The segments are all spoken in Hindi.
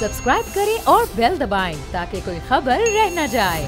सब्सक्राइब करें और बेल दबाएं ताकि कोई खबर रह न जाए।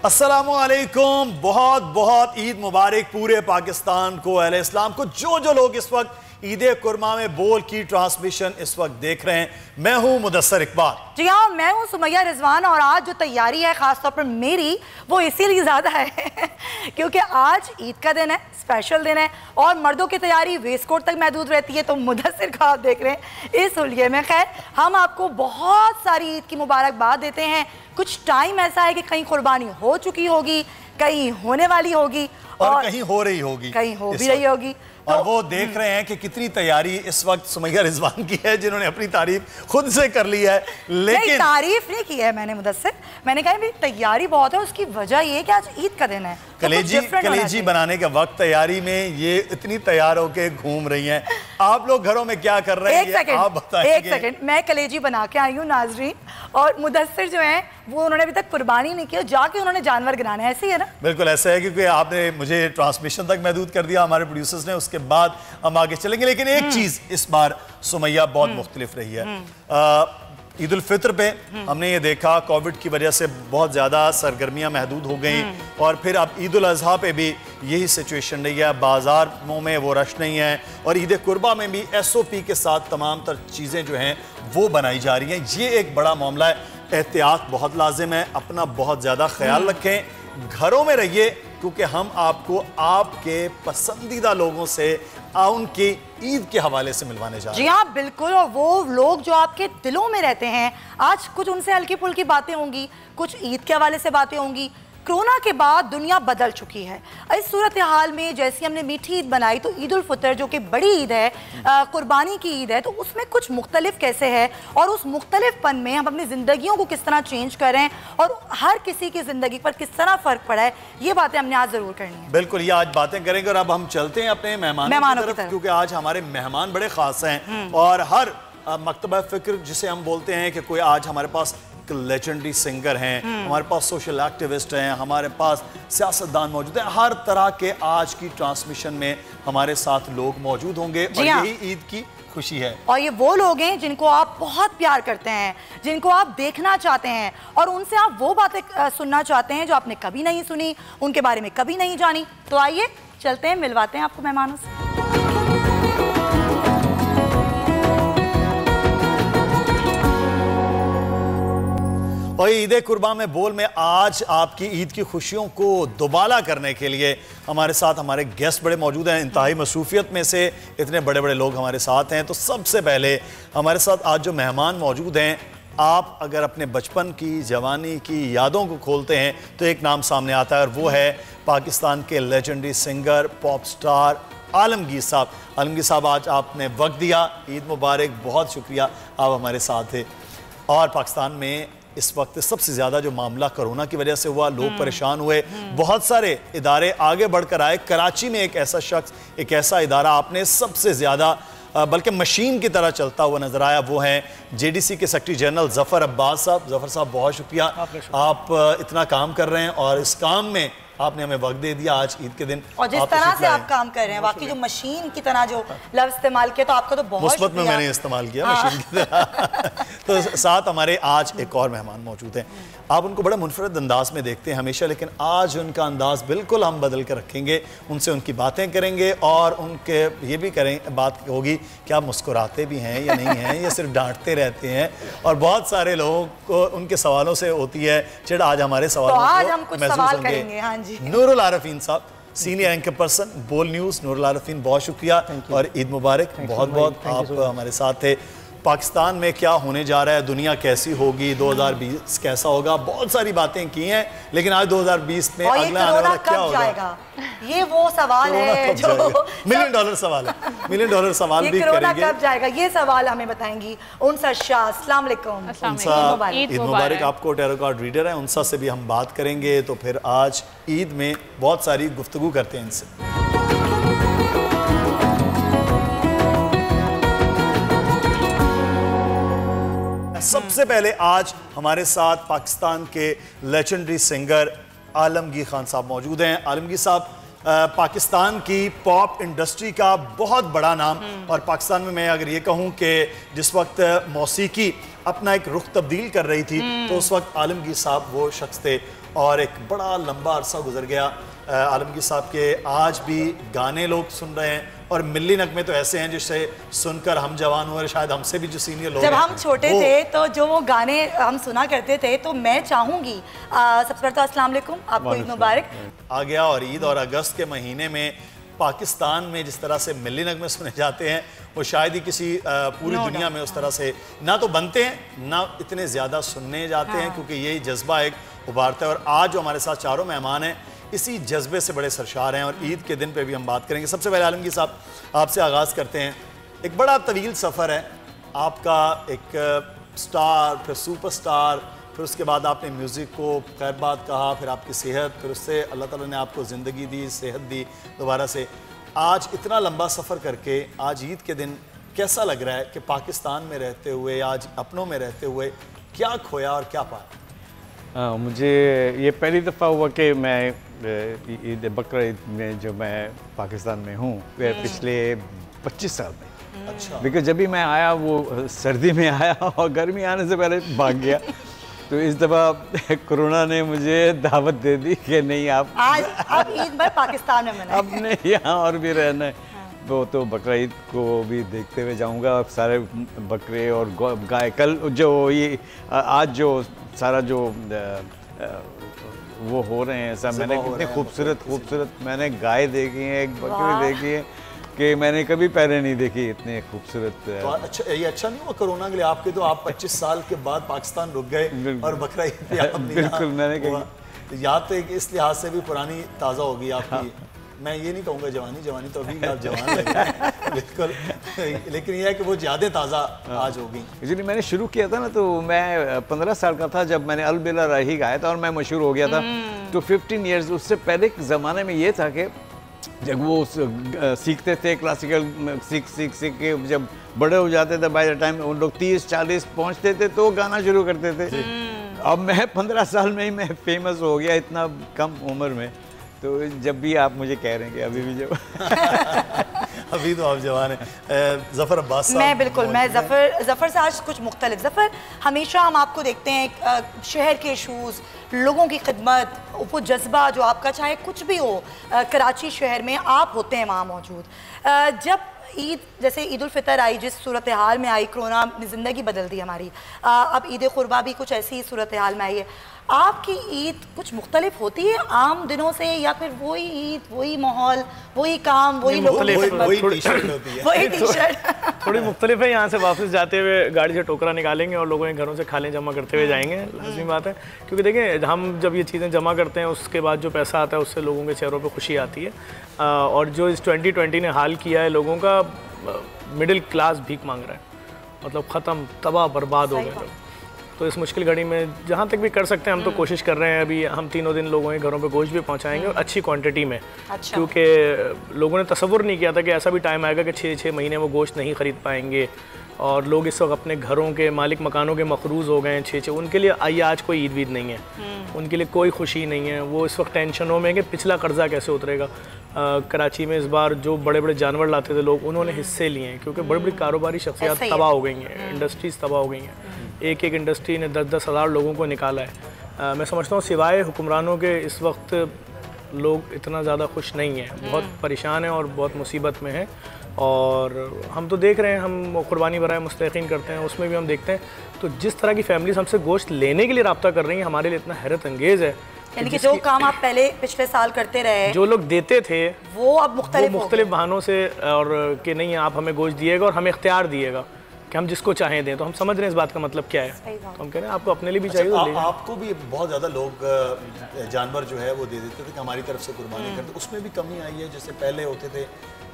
अस्सलामुअलैकुम, बहुत बहुत ईद मुबारक पूरे पाकिस्तान को, अहले इस्लाम को। जो लोग इस वक्त ईद कुरमा में बोल की ट्रांसमिशन इस वक्त देख रहे हैं, मैं हूं मुदस्सर इकबाल। जी हाँ, मैं हूं सुमैया रिजवान। और आज जो तैयारी है खासतौर पर मेरी, वो इसीलिए ज़्यादा है क्योंकि आज ईद का दिन है, स्पेशल दिन है और मर्दों की तैयारी वेस्ट कोट तक महदूद रहती है। तो मुदस्सर का आप देख रहे हैं इस हुलिये में। खैर, हम आपको बहुत सारी ईद की मुबारकबाद देते हैं। कुछ टाइम ऐसा है कि कहीं कुर्बानी हो चुकी होगी, कहीं होने वाली होगी और कहीं हो रही होगी, कहीं हो भी रही होगी। और वो देख रहे हैं कि कितनी तैयारी इस वक्त सुमैया रिजवान की है, जिन्होंने अपनी तारीफ खुद से कर ली है। लेकिन तारीफ नहीं की है मैंने मुदस्सर, मैंने कहा मेरी तैयारी बहुत है। उसकी वजह ये कि आज ईद का दिन है, कलेजी बनाने के वक्त तैयारी में ये इतनी तैयार होके घूम रही हैं। आप लोग घरों में क्या कर रहे हैं आप बताइए। एक सेकंड, मैं कलेजी बना के आई हूँ नाजरीन, और मुदस्सर जो है वो उन्होंने अभी तक कुर्बानी नहीं किया, जाके उन्होंने जानवर गिनाने। ऐसे ही है ना? बिल्कुल ऐसा है, क्योंकि आपने मुझे ट्रांसमिशन तक महदूद कर दिया हमारे प्रोड्यूसर्स ने, उसके बाद हम आगे चलेंगे। लेकिन एक चीज इस बार सुमैया बहुत मुख्तलिफ रही है। ईद उल फितर पे हमने ये देखा कोविड की वजह से बहुत ज़्यादा सरगर्मियां महदूद हो गई, और फिर अब ईद उल अज़हा पे भी यही सिचुएशन रही है। बाज़ारों में वो रश नहीं है, और ईद कुर्बा में भी SOP के साथ तमाम तर चीज़ें जो हैं वो बनाई जा रही हैं। ये एक बड़ा मामला है, एहतियात बहुत लाजिम है, अपना बहुत ज़्यादा ख्याल रखें, घरों में रहिए, क्योंकि हम आपको आपके पसंदीदा लोगों से उनकी ईद के हवाले से मिलवाने जा रहे हैं। जी हाँ, बिल्कुल। और वो लोग जो आपके दिलों में रहते हैं, आज कुछ उनसे हल्की फुल्की बातें होंगी, कुछ ईद के हवाले से बातें होंगी। कोरोना के बाद दुनिया बदल चुकी है। इस सूरत हाल में जैसे हमने मीठी ईद बनाई, तो ईद उल फितर जो कि बड़ी ईद है, कुर्बानी की ईद है, तो उसमें कुछ मुख्तलिफ कैसे है, और उस मुख्तलिफपन में हम अपनी ज़िंदगियों को किस तरह चेंज कर रहे हैं, और हर किसी की ज़िंदगी पर किस तरह फ़र्क पड़ा है, ये बातें हमने आज ज़रूर करनी है। बिल्कुल, ये आज बातें करेंगे। और अब हम चलते हैं अपने मेहमानों की तरफ, क्योंकि आज हमारे मेहमान बड़े ख़ास हैं। और हर मकतबा फ़िक्र जिसे हम बोलते हैं कि कोई आज हमारे पास लेजेंडरी सिंगर हैं, हमारे पास सोशल एक्टिविस्ट हैं, हमारे पास सियासतदान मौजूद हैं। हर तरह के आज की ट्रांसमिशन में हमारे साथ लोग मौजूद होंगे, और यही ईद की खुशी है। और ये वो लोग हैं जिनको आप बहुत प्यार करते हैं, जिनको आप देखना चाहते हैं, और उनसे आप वो बातें सुनना चाहते हैं जो आपने कभी नहीं सुनी, उनके बारे में कभी नहीं जानी। तो आइए चलते हैं, मिलवाते हैं आपको मेहमानों से। और ईद कुर्बा में बोल में आज आपकी ईद की खुशियों को दोबाला करने के लिए हमारे साथ हमारे गेस्ट बड़े मौजूद हैं। इंतहाई मसरूफियत में से इतने बड़े बड़े लोग हमारे साथ हैं। तो सबसे पहले हमारे साथ आज जो मेहमान मौजूद हैं, आप अगर अपने बचपन की, जवानी की यादों को खोलते हैं तो एक नाम सामने आता है, और वो है पाकिस्तान के legendary singer, pop star Alamgir साहब। आलमगीर साहब, आज आपने वक्त दिया, ईद मुबारक, बहुत शुक्रिया, आप हमारे साथ थे। और पाकिस्तान में इस वक्त सबसे ज़्यादा जो मामला कोरोना की वजह से हुआ, लोग परेशान हुए, बहुत सारे इदारे आगे बढ़कर आए। कराची में एक ऐसा शख्स, एक ऐसा इदारा आपने सबसे ज़्यादा बल्कि मशीन की तरह चलता हुआ नजर आया, वो हैं JDC के सेक्रेटरी जनरल ज़फ़र अब्बास साहब। ज़फ़र साहब, बहुत शुक्रिया, आप इतना काम कर रहे हैं, और इस काम में आपने हमें वक्त दे दिया आज ईद के दिन। और जिस तरह से आप काम कर रहे हैं, वाकई जो मशीन की तरह जो लफ्ज़ इस्तेमाल किया, तो आपका तो बहुत मुस्बत में मैंने इस्तेमाल किया, मशीन की तरह। तो साथ हमारे आज एक और मेहमान मौजूद हैं। आप उनको बड़ा मुनफरद अंदाज में देखते हैं हमेशा, लेकिन आज उनका अंदाज बिल्कुल हम बदल कर रखेंगे। उनसे उनकी बातें करेंगे, और उनके ये भी करें बात होगी कि आप मुस्कुराते भी हैं या नहीं हैं, या सिर्फ डांटते रहते हैं। और बहुत सारे लोगों को उनके सवालों से होती है चिढ़। आज हमारे सवालों आज हम कुछ सवाल करेंगे। हाँ जी, नूरुल आरफीन साहब, सीनियर एंकर पर्सन, बोल न्यूज़। नूरुल आरफीन, बहुत शुक्रिया और ईद मुबारक। बहुत बहुत आप हमारे साथ थे। पाकिस्तान में क्या होने जा रहा है, दुनिया कैसी होगी, 2020 कैसा होगा, बहुत सारी बातें की हैं, लेकिन आज 2020 में अगला आने वाला क्या होगा, ये वो सवाल है जो $1 मिलियन सवाल है। $1 मिलियन सवाल भी करेंगे। कब जाएगा, ये सवाल हमें बताएंगी उनसा शाह। अस्सलाम वालेकुम। ईद मुबारक। आपको टैरो कार्ड रीडर है, उनसा से भी हम बात करेंगे। तो फिर आज ईद में बहुत सारी गुफ्तगू करते हैं इनसे। सबसे पहले आज हमारे साथ पाकिस्तान के लेजेंडरी सिंगर आलमगीर खान साहब मौजूद हैं। आलमगीर साहब, पाकिस्तान की पॉप इंडस्ट्री का बहुत बड़ा नाम। और पाकिस्तान में मैं अगर ये कहूँ कि जिस वक्त मौसीकी अपना एक रुख तब्दील कर रही थी तो उस वक्त आलमगीर साहब वो शख्स थे। और एक बड़ा लंबा अरसा गुजर गया आलमगीर साहब के, आज भी गाने लोग सुन रहे हैं और मिल्ली नगमे तो ऐसे हैं जिससे सुनकर हम जवान हुए, शायद हमसे भी जो सीनियर लोग जब हम छोटे थे तो जो वो गाने हम सुना करते थे। तो मैं चाहूँगी सबसे पहले तो अस्सलाम वालेकुम, आपको ईद मुबारक आ गया। और ईद और अगस्त के महीने में पाकिस्तान में जिस तरह से मिल्ली नगमे सुने जाते हैं वो शायद ही किसी पूरी दुनिया में उस तरह से ना तो बनते हैं ना इतने ज़्यादा सुनने जाते हैं, क्योंकि यही जज्बा एक उभारता है। और आज जो हमारे साथ चारों मेहमान हैं इसी जज्बे से बड़े सरशार हैं और ईद के दिन पे भी हम बात करेंगे। सबसे पहले आलमगीर साहब आपसे आगाज़ करते हैं। एक बड़ा तवील सफ़र है आपका, एक स्टार फिर सुपरस्टार, फिर उसके बाद आपने म्यूज़िक को खैरबाद कहा, फिर आपकी सेहत, फिर उससे अल्लाह ताला ने आपको ज़िंदगी दी, सेहत दी दोबारा से। आज इतना लंबा सफ़र करके आज ईद के दिन कैसा लग रहा है कि पाकिस्तान में रहते हुए, आज अपनों में रहते हुए क्या खोया और क्या पाया? मुझे ये पहली दफ़ा हुआ कि मैं ईद बकरा ईद में जो मैं पाकिस्तान में हूँ वह पिछले 25 साल में। अच्छा। बिकॉज जब भी मैं आया वो सर्दी में आया और गर्मी आने से पहले भाग गया। तो इस दफ़ा कोरोना ने मुझे दावत दे दी कि नहीं आप आज अब ईद भर पाकिस्तान में मनाएं। अब नहीं यहाँ और भी रहना है। वो तो बकरा ईद को भी देखते हुए जाऊँगा। अब सारे बकरे और गाय कल जो ये आज जो सारा जो वो हो रहे हैं सब, मैंने कितने खूबसूरत मैंने गाय देखी है, एक बकरी देखी है कि मैंने कभी पहले नहीं देखी इतने खूबसूरत। तो अच्छा, ये अच्छा नहीं हुआ कोरोना के लिए आपके? तो आप 25 साल के बाद पाकिस्तान रुक गए और बकरा ईद पे आप नहीं। बिल्कुल, मैंने कहा याद तो इस लिहाज से भी पुरानी ताज़ा होगी आपकी। मैं ये नहीं कहूँगा जवानी तो अभी भी आप जवान लग रहे हैं बिल्कुल, लेकिन ये है कि वो ज़्यादा ताज़ा आज होगी। एक्चुअली मैंने शुरू किया था ना तो मैं 15 साल का था जब मैंने अलबिला रही गाया था और मैं मशहूर हो गया था। तो 15 ईयर्स उससे पहले के ज़माने में ये था कि जब वो सीखते थे क्लासिकल सीख के जब बड़े हो जाते थे, बाय द टाइम उन लोग 30-40 पहुँचते थे तो गाना शुरू करते थे। अब मैं 15 साल में ही मैं फेमस हो गया इतना कम उम्र में। तो जब भी आप मुझे कह रहे हैं कि अभी भी जब अभी तो आप जवान हैं। ज़फ़र अब्बास साहब। मैं बिल्कुल, मैं ज़फ़र से आज कुछ मुख्तलिफ। ज़फ़र, हमेशा हम आपको देखते हैं शहर के इशूज़, लोगों की खिदमत, वो जज्बा जो आपका, चाहे कुछ भी हो, कराची शहर में आप होते हैं वहाँ मौजूद। जब ईद जैसे ईद उल फितर आई, जिस सूरत हाल में आई, कोरोना ने ज़िंदगी बदल दी हमारी। अब ईद कुर्बा भी कुछ ऐसी सूरत हाल में आई है। आपकी ईद कुछ मुख्तलिफ होती है आम दिनों से, या फिर वही ईद, वही माहौल, वही काम, वही लोग, वही टी-शर्ट होती है? वही टी-शर्ट थोड़ी मुख्तलिफ है। यहाँ से वापस जाते हुए गाड़ी से टोकरा निकालेंगे और लोगों के घरों से खाने जमा करते हुए जाएंगे, लाजमी बात है। क्योंकि देखें, हम जब ये चीज़ें जमा करते हैं उसके बाद जो पैसा आता है उससे लोगों के चेहरों पर खुशी आती है। और जो इस 2020 ने हाल किया है, लोगों का मिडिल क्लास भीख मांग रहा है, मतलब ख़त्म, तबाह बर्बाद हो गए। तो इस मुश्किल घड़ी में जहाँ तक भी कर सकते हैं हम तो कोशिश कर रहे हैं। अभी हम 3 दिन लोगों के घरों पे गोश्त भी पहुँचाएंगे और अच्छी क्वांटिटी में। अच्छा। क्योंकि लोगों ने तसव्वुर नहीं किया था कि ऐसा भी टाइम आएगा कि 6-6 महीने वो गोश्त नहीं ख़रीद पाएंगे। और लोग इस वक्त अपने घरों के मालिक मकानों के मखरूज़ हो गए हैं 6-6। उनके लिए आइए आज कोई ईद वीद नहीं है, उनके लिए कोई खुशी नहीं है। वो इस वक्त टेंशनों में कि पिछला कर्जा कैसे उतरेगा। कराची में इस बार जो बड़े बड़े जानवर लाते थे लोग, उन्होंने हिस्से लिए हैं क्योंकि बड़ी बड़ी कारोबारी शख्सियात तबाह हो गई हैं, इंडस्ट्रीज़ तबाह हो गई हैं। एक इंडस्ट्री ने 10-10 हज़ार लोगों को निकाला है। मैं समझता हूँ सिवाय हुक्मरानों के इस वक्त लोग इतना ज़्यादा खुश नहीं हैं, बहुत परेशान हैं और बहुत मुसीबत में हैं। और हम तो देख रहे हैं, हम कुर्बानी बराए मुस्तहिकीन करते हैं, उसमें भी हम देखते हैं तो जिस तरह की फैमिलीज हमसे गोश्त लेने के लिए रब्ता कर रही हैं, हमारे लिए इतना हैरत अंगेज़ है। यानी कि जो काम आप पहले पिछले साल करते रहे, जो लोग देते थे वो अब मुख्तलिफ बहानों से, और कि नहीं आप हमें गोश्त दिएगा और हमें इख्तियार दिएगा कि हम जिसको चाहें दें। तो हम समझ रहे हैं इस बात का मतलब क्या है। तो हम कह रहे हैं आपको अपने लिए भी चाहिए। आपको भी बहुत ज़्यादा लोग जानवर जो है वो दे देते थे कि हमारी तरफ से कुर्बानी करते, उसमें भी कमी आई है जैसे पहले होते थे,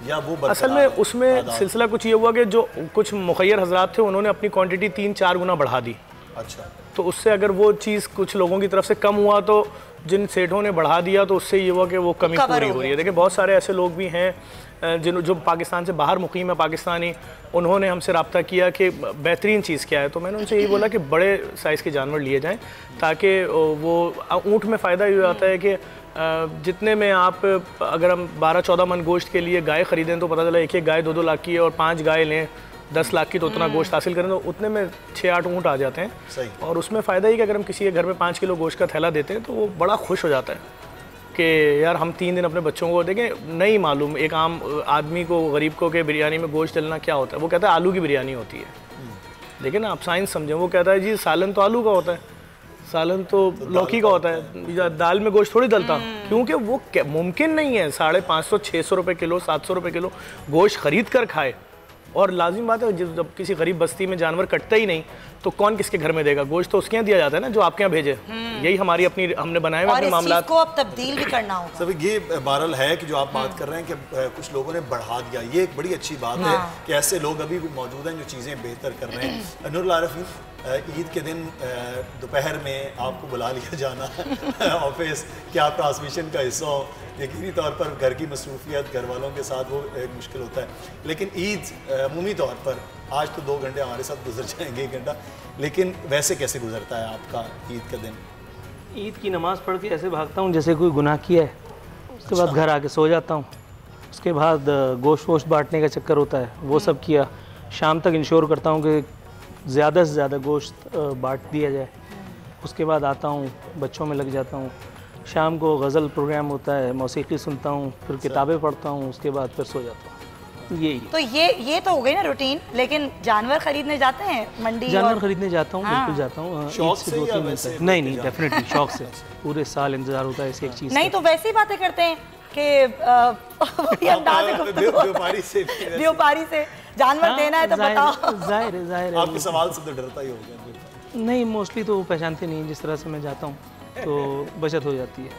या वो असल में उसमें सिलसिला कुछ ये हुआ कि जो कुछ मुखय्यर हजरात थे उन्होंने अपनी क्वांटिटी 3-4 गुना बढ़ा दी। अच्छा। तो उससे अगर वो चीज़ कुछ लोगों की तरफ से कम हुआ तो जिन सेठों ने बढ़ा दिया तो उससे ये हुआ कि वो कमी पूरी हो रही है। देखिए बहुत सारे ऐसे लोग भी हैं जो पाकिस्तान से बाहर मुकीम है पाकिस्तानी, उन्होंने हमसे रब्ता किया कि बेहतरीन चीज़ क्या है। तो मैंने उनसे यही बोला कि बड़े साइज़ के जानवर लिए जाएं ताकि वो ऊँट में फ़ायदा ये आता है कि जितने में आप अगर हम 12-14 मन गोश्त के लिए गाय ख़रीदें तो पता चला एक गाय 2-2 लाख की है, और 5 गाय लें 10 लाख की, तो उतना गोश्त हासिल करें तो उतने में 6-8 ऊँट आ जाते हैं। सही। और उसमें फ़ायदा ही कि अगर हम किसी के घर में 5 किलो गोश्त का थैला देते हैं तो वो बड़ा खुश हो जाता है कि यार हम 3 दिन अपने बच्चों को देखें। नहीं मालूम एक आम आदमी को, गरीब को, कि बिरयानी में गोश्त डलना क्या होता है। वो कहता है आलू की बिरयानी होती है, लेकिन आप साइंस समझें, वो कहता है जी सालन तो आलू का होता है, सालन तो लौकी का होता है, दाल में गोश्त थोड़ी डलता, क्योंकि वो मुमकिन नहीं है 550-600 रुपये किलो, 700 रुपये किलो गोश्त खरीद कर खाए। और लाजिम बात है जब किसी गरीब बस्ती में जानवर कटता ही नहीं तो कौन किसके घर में देगा गोश्त? तो उसके यहाँ दिया जाता है ना जो आपके यहाँ भेजे। यही हमारी हमने बनाए हुए अपने मामला को अब तब्दील भी करना होगा। सब ये बहरहाल है कि जो आप बात कर रहे हैं कि कुछ लोगों ने बढ़ा दिया, ये एक बड़ी अच्छी बात है कि ऐसे लोग अभी भी मौजूद हैं जो चीज़ें बेहतर कर रहे हैं। नूरुल आरिफीन, ईद के दिन दोपहर में आपको बुला लिया जाना ऑफिस कि आप ट्रांसमिशन का हिस्सा हो, यकीनी तौर पर घर की मसरूफियत, घर वालों के साथ वो एक मुश्किल होता है, लेकिन ईद अमूमी तौर पर आज तो 2 घंटे हमारे साथ गुजर जाएंगे, 1 घंटा, लेकिन वैसे कैसे गुजरता है आपका ईद का दिन? ईद की नमाज़ पढ़ के ऐसे भागता हूँ जैसे कोई गुनाह किया है, उसके बाद घर आके सो जाता हूँ, उसके बाद गोश्त वोश्त बांटने का चक्कर होता है, वो सब किया, शाम तक इंश्योर करता हूँ कि ज़्यादा से ज़्यादा गोश्त बांट दिया जाए, उसके बाद आता हूँ बच्चों में लग जाता हूँ, शाम को गज़ल प्रोग्राम होता है, मौसीकी सुनता हूँ, फिर किताबें पढ़ता हूँ, उसके बाद फिर सो जाता हूँ। यही तो ये तो हो गई ना रूटीन, लेकिन जानवर खरीदने जाते हैं मंडी? जानवर खरीदने जाता हूँ, बिल्कुल जाता हूँ। शौक से 2-3 दिन तक? नहीं, डेफिनेटली शौक से। पूरे साल इंतजार होता है इसी एक चीज़। नहीं तो वैसे ही बातें करते हैं कि व्यापारी से जानवर देना है तो बताओ। जाहिर है आपके सवाल से तो डरता ही होगा। नहीं, मोस्टली तो वो पहचानते नहीं, जिस तरह से मैं जाता हूँ तो बचत हो जाती है।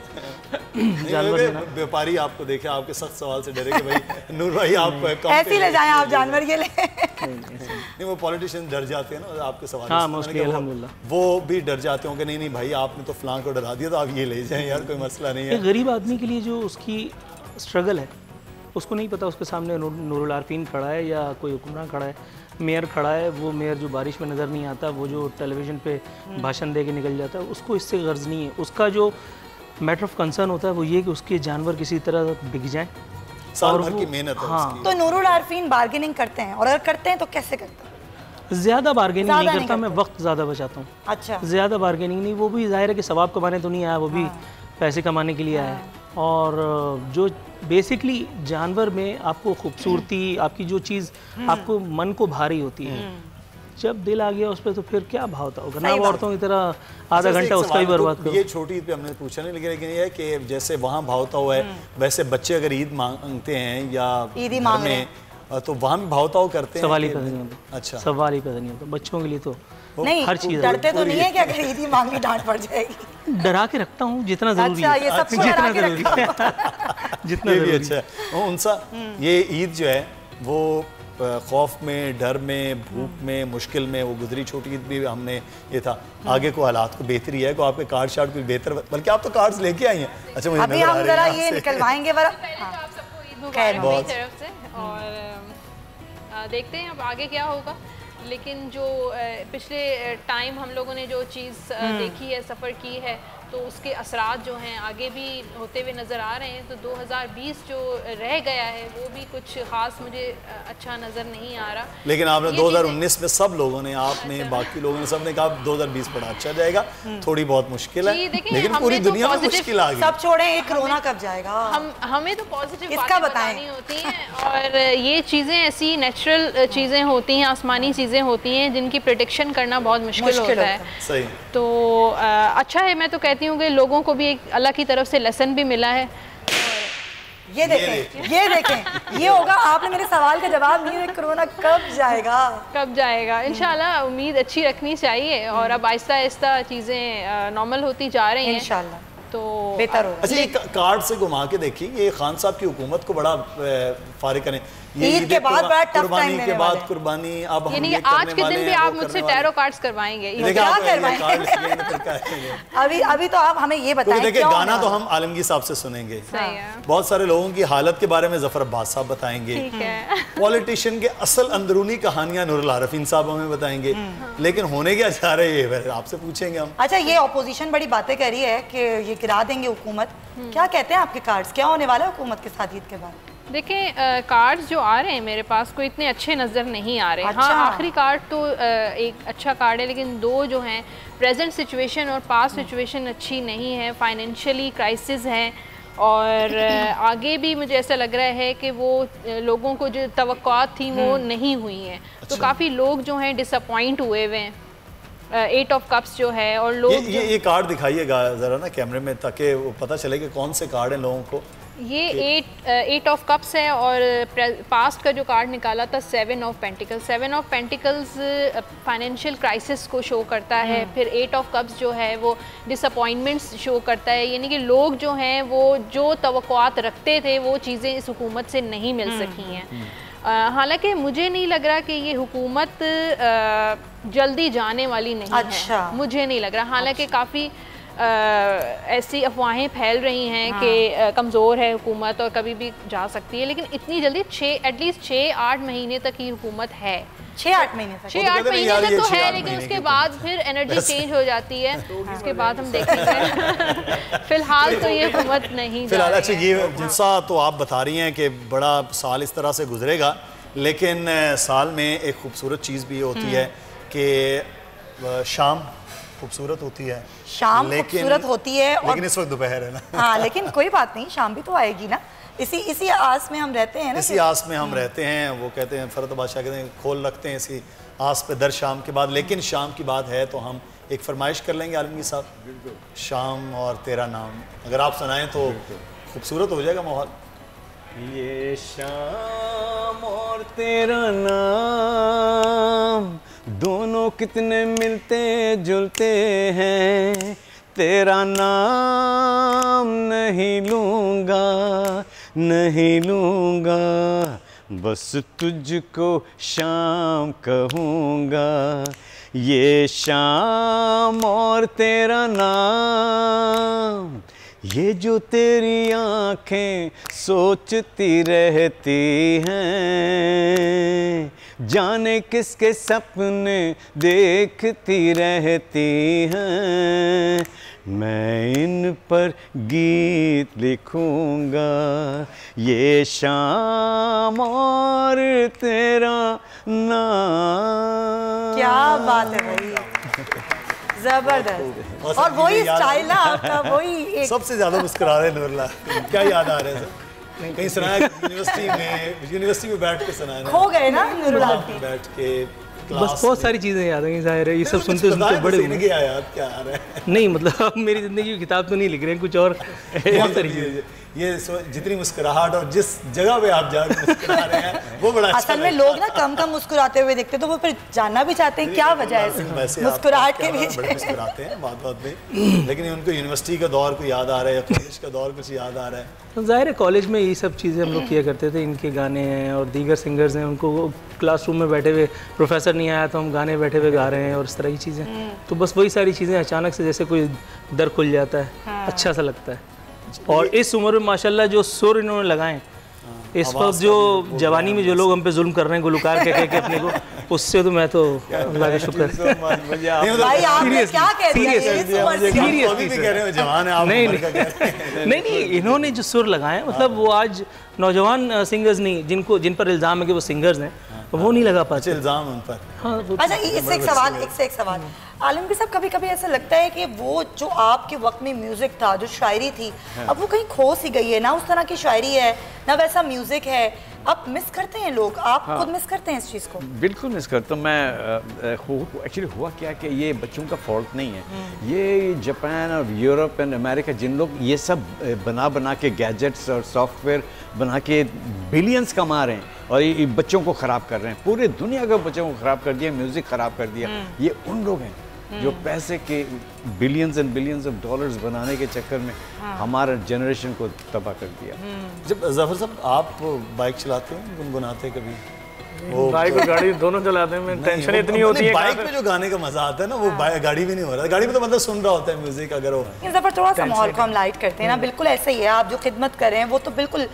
जानवर व्यापारी आपको देखे आपके सख्त सवाल से डरे कि भाई नूर भाई आप ऐसे ले जाएं आप जानवर ये ले। नहीं, वो पॉलिटिशियन डर जाते हैं ना आपके सवाल। हाँ, मोस्टली अल्हम्दुलिल्लाह वो भी डर जाते होंगे, नहीं भाई आपने तो फलां को डरा दिया तो आप ये ले जाएं यार, कोई मसला नहीं है। एक गरीब आदमी के लिए जो उसकी स्ट्रगल है उसको नहीं पता, उसके सामने नूरुल आरिफीन खड़ा है या कोई हुक्मरान खड़ा है, मेयर खड़ा है, वो मेयर जो बारिश में नज़र नहीं आता, वो जो टेलीविज़न पे भाषण दे के निकल जाता है, उसको इससे गर्ज नहीं है। उसका जो मैटर ऑफ कंसर्न होता है वो ये कि उसके जानवर किसी तरह बिक जाएं। साल भर की मेहनत है। हाँ, तो नूरुल आरिफीन बार्गेनिंग करते हैं, और अगर करते हैं तो कैसे करते हैं? ज़्यादा बार्गेनिंग नहीं करता मैं, वक्त ज़्यादा बचाता हूँ। अच्छा, ज़्यादा बार्गेनिंग नहीं, वो भी जाहिर है कि सवाब कमाने तो नहीं आया, वो भी पैसे कमाने के लिए आया है। और जो बेसिकली जानवर में आपको खूबसूरती, आपकी जो चीज़ आपको मन को भारी होती है, जब दिल आ गया उस पर तो फिर क्या भाव था, ना औरतों की तरह आधा घंटा उसका ही बर्बाद करो। ये छोटी ईद पे हमने पूछा नहीं, लेकिन ये है कि जैसे वहाँ भावता हुआ है वैसे बच्चे अगर ईद मांगते हैं या ईद मांगते तो वहाँ भी भावताव करते हैं? सवाल ही पैदा नहीं होता। अच्छा, सवाल ही पैदा नहीं होता बच्चों के लिए तो नहीं, हर चीज़ डरते तो नहीं है कि अगर ईदी मांगनी डांट पड़ जाएगी? डरा के रखता हूँ जितना जरूरी है। ये सब जितना जरूरी है जितना भी अच्छा है। उनसा ये ईद जो है वो खौफ में, डर में, भूख में, मुश्किल में वो गुजरी। छोटी ईद भी हमने ये था, आगे को हालात को बेहतरी है, को आपके कार्ड शार्ड कुछ बेहतर, बल्कि आप तो कार्ड्स लेके आई हैं। अच्छा, मुझे अभी हम जरा ये निकलवाएंगे आप सबको ईद मुबारक मेरी तरफ से, और देखते हैं अब आगे क्या होगा। लेकिन जो पिछले टाइम हम लोगों ने जो चीज़ देखी है, सफ़र की है, तो उसके असरात जो हैं आगे भी होते हुए नज़र आ रहे हैं। तो 2020 जो रह गया है वो भी कुछ ख़ास मुझे अच्छा नज़र नहीं आ रहा। लेकिन आपने 2019 में सब लोगों ने, आपने बाकी लोगों ने सबने कहा 2020 बड़ा अच्छा जाएगा, थोड़ी बहुत मुश्किल है, लेकिन पूरी दुनिया में मुश्किल आ गई। सब छोड़ें, ये कोरोना कब जाएगा? हमें तो पॉजिटिव इसका बातें बतानी होती हैं, और ये चीज़ें ऐसी नेचुरल चीज़ें होती हैं, आसमानी चीज़ें होती हैं जिनकी प्रेडिक्शन करना बहुत मुश्किल होता है। सही। तो अच्छा है, मैं तो कहती हूँ कि लोगों को भी एक अल्लाह की तरफ से लेसन भी मिला है। ये देखें, ये होगा। आपने मेरे सवाल का जवाब नहीं दिया, कोरोना कब जाएगा? इंशाल्लाह उम्मीद अच्छी रखनी चाहिए, और अब आहिस्ता आहिस्ता चीज़ें नॉर्मल होती जा रही हैं इंशाल्लाह, तो बेहतर होगा। अच्छा, ये कार्ड से घुमा के देखिए, ये खान साहब की हुकूमत को बड़ा फारिग करें ईद के बाद बड़ा टफ कुर्बानी टाइम के बाद कुर्बानी, अब हम यानी ये कि आज करने के वाले दिन भी हैं, आप वो मुझसे करने वाले टैरो कार्ड्स करवाएंगे। हैं। देखिए, क्या आप ये करवाएंगे? कार्ड लिए हैं, तो क्या करेंगे? अभी तो आप हमें ये बताएं, देखिए, क्या गाना होने तो वाला? हम आलमगीर साहब से सुनेंगे, सही है। बहुत सारे लोगों की हालत के बारे में जफर अब्बास साहब बताएंगे, ठीक है। पॉलिटिशियन के असल अंदरूनी कहानियां नूरुल आरफीन साहब हमें बताएंगे, लेकिन होने क्या जा रहा है ये फिर आपसे पूछेंगे हम। अच्छा, ये ऑपोजिशन बड़ी बातें कर रही है कि ये गिरा देंगे हुकूमत, क्या कहते हैं आपके कार्ड्स, क्या होने वाला है हुकूमत के साथ ईद के बाद? देखें, कार्ड्स जो आ रहे हैं मेरे पास को इतने अच्छे नज़र नहीं आ रहे। अच्छा। हाँ, आखिरी कार्ड तो एक अच्छा कार्ड है, लेकिन दो जो हैं प्रेजेंट सिचुएशन और पास्ट सिचुएशन अच्छी नहीं है, फाइनेंशियली क्राइसिस है, और आगे भी मुझे ऐसा लग रहा है कि वो लोगों को जो तवक्कुआत थी वो नहीं हुई हैं। तो काफ़ी लोग जो हैं डिसअपॉइंट हुए हुए हैं। 8 ऑफ कप्स जो है, और लोग ये कार्ड दिखाइएगा जरा ना कैमरे में, ताकि वो पता चले कि कौन से कार्ड हैं लोगों को। ये 8 ऑफ कप्स है, और पास्ट का जो कार्ड निकाला था 7 of pentacles. 7 of pentacles financial crisis को शो करता है, फिर 8 ऑफ कप्स जो है वो डिसअपॉइंटमेंट्स शो करता है, यानी कि लोग जो हैं वो जो तवक्कुआत रखते थे वो चीज़ें इस हुकूमत से नहीं मिल सकी हैं। हालांकि मुझे नहीं लग रहा कि ये हुकूमत जल्दी जाने वाली नहीं अच्छा। है, मुझे नहीं लग रहा। हालांकि काफ़ी ऐसी अफवाहें फैल रही हैं कि कमज़ोर है हुकूमत और कभी भी जा सकती है, लेकिन इतनी जल्दी एटलीस्ट 6-8 महीने तक ही हुकूमत है। 6-8 महीने तक? 6-8 महीने यार, तक ये तो 6-8 है, लेकिन महीने उसके की बाद फिर एनर्जी चेंज हो जाती है, उसके बाद हम देखेंगे। फिलहाल तो ये हुकूमत नहीं जा फिलहाल। रही अच्छा, है। ये जिनसा तो आप बता रही हैं कि बड़ा साल इस तरह से गुजरेगा, लेकिन साल में एक खूबसूरत चीज़ भी होती है कि शाम खूबसूरत होती है, शाम खूबसूरत होती है, लेकिन इस वक्त दोपहर है ना। हाँ, लेकिन कोई बात नहीं, शाम भी तो आएगी ना। इसी आस में हम रहते हैं ना, इसी आस में हम रहते हैं। वो कहते हैं, फरत बादशाह कहते हैं, खोल रखते हैं इसी आस पे दर शाम के बाद। लेकिन शाम की बात है तो हम एक फरमाइश कर लेंगे आलमगीर साहब, शाम और तेरा नाम अगर आप सुनाएं तो खूबसूरत हो जाएगा माहौल। ये शाम और तेरा नाम दोनों कितने मिलते जुलते हैं, तेरा नाम नहीं लूँगा, नहीं लूँगा, बस तुझको शाम कहूँगा। ये शाम और तेरा नाम, ये जो तेरी आँखें सोचती रहती हैं, जाने किसके सपने देखती रहती हैं, मैं इन पर गीत लिखूंगा। ये शाम और तेरा नाम। क्या बात है भाई, जबरदस्त। और वही स्टाइल ना आपका, वही एक सबसे ज्यादा मुस्कुरा रहे नूरला, क्या याद आ रहा है सर? कहीं सुनाया यूनिवर्सिटी में बैठ के सुनाया, खो गए ना नूरुल बैठ के बस बहुत सारी चीज़ें याद हैं, ज़ाहिर है ये सब सुनते सुनते बड़े हुए। क्या आ रहा है? नहीं मतलब आप मेरी ज़िंदगी की किताब तो नहीं लिख रहे हैं, कुछ और तरीके। ये जितनी मुस्कुराहट और जिस जगह पे आप जा मुस्कुरा रहे हैं वो बड़ा अच्छा असल में लोग ना कम कम मुस्कुराते हुए दिखते, तो वो फिर जानना भी चाहते हैं क्या वजह है वैसे मुस्कुराहट के बड़े पीछे। मुस्कुराते हैं बात बात में, लेकिन उनको यूनिवर्सिटी का दौर को याद आ रहा है या कॉलेज का दौर कुछ याद आ रहा है। तो ज़ाहिर है कॉलेज में ये सब चीज़ें हम लोग किया करते थे। इनके गाने हैं और दीगर सिंगर्स हैं, उनको क्लासरूम में बैठे हुए प्रोफेसर नहीं आया तो हम गाने बैठे हुए गा रहे हैं और इस तरह की चीज़ें। तो बस वही सारी चीज़ें अचानक से जैसे कोई दर खुल जाता है, अच्छा सा लगता है। और इस उम्र में माशाल्लाह जो सुर इन्होंने लगाए, इस वक्त जो जवानी में जो लोग हम पे जुल्म कर रहे हैं गुलकार कह के अपने को, उससे तो मैं तो अल्लाह का शुक्र है। भाई आपने क्या कह दिया, जवान है आप, नहीं, इन्होंने जो सुर लगाए मतलब वो आज नौजवान सिंगर्स नहीं, जिन पर इल्ज़ाम है कि वो सिंगर्स हैं, वो नहीं लगा पाते इल्ज़ाम उन पर। हाँ, अच्छा, इससे एक सवाल आलमगीर साहब, कभी कभी ऐसा लगता है कि वो जो आपके वक्त में म्यूजिक था, जो शायरी थी, अब वो कहीं खो सी गई है ना, उस तरह की शायरी है ना, वैसा म्यूजिक है। अब मिस करते हैं लोग, आप खुद मिस करते हैं इस चीज़ को? बिल्कुल मिस करता हूँ मैं। एक्चुअली हुआ क्या कि ये बच्चों का फॉल्ट नहीं है, ये जापान और यूरोप एंड अमेरिका जिन लोग ये सब बना के गैजेट्स और सॉफ्टवेयर बना के बिलियंस कमा रहे हैं और ये बच्चों को ख़राब कर रहे हैं, पूरे दुनिया के बच्चों को ख़राब कर दिया, म्यूज़िक ख़राब कर दिया, ये उन लोग हैं जो पैसे के billions and billions of dollars बनाने के चक्कर में हमारा जनरेशन को तबाह कर दिया। जब जफर साहब आप बाइक चलाते हैं, गुनगुनाते हैं कभी? बाइक और गाड़ी दोनों चलाते हैं, मैं टेंशन इतनी होती है। बाइक पे जो गाने का मजा आता है ना, वो गाड़ी भी नहीं हो रहा, गाड़ी में तो बंदा सुन रहा होता है म्यूजिक। अगर वो जफर थोड़ा सा माहौल को हम लाइट करते हैं ना, बिल्कुल ऐसा ही है। आप जो खिदमत कर रहे हैं वो तो बिल्कुल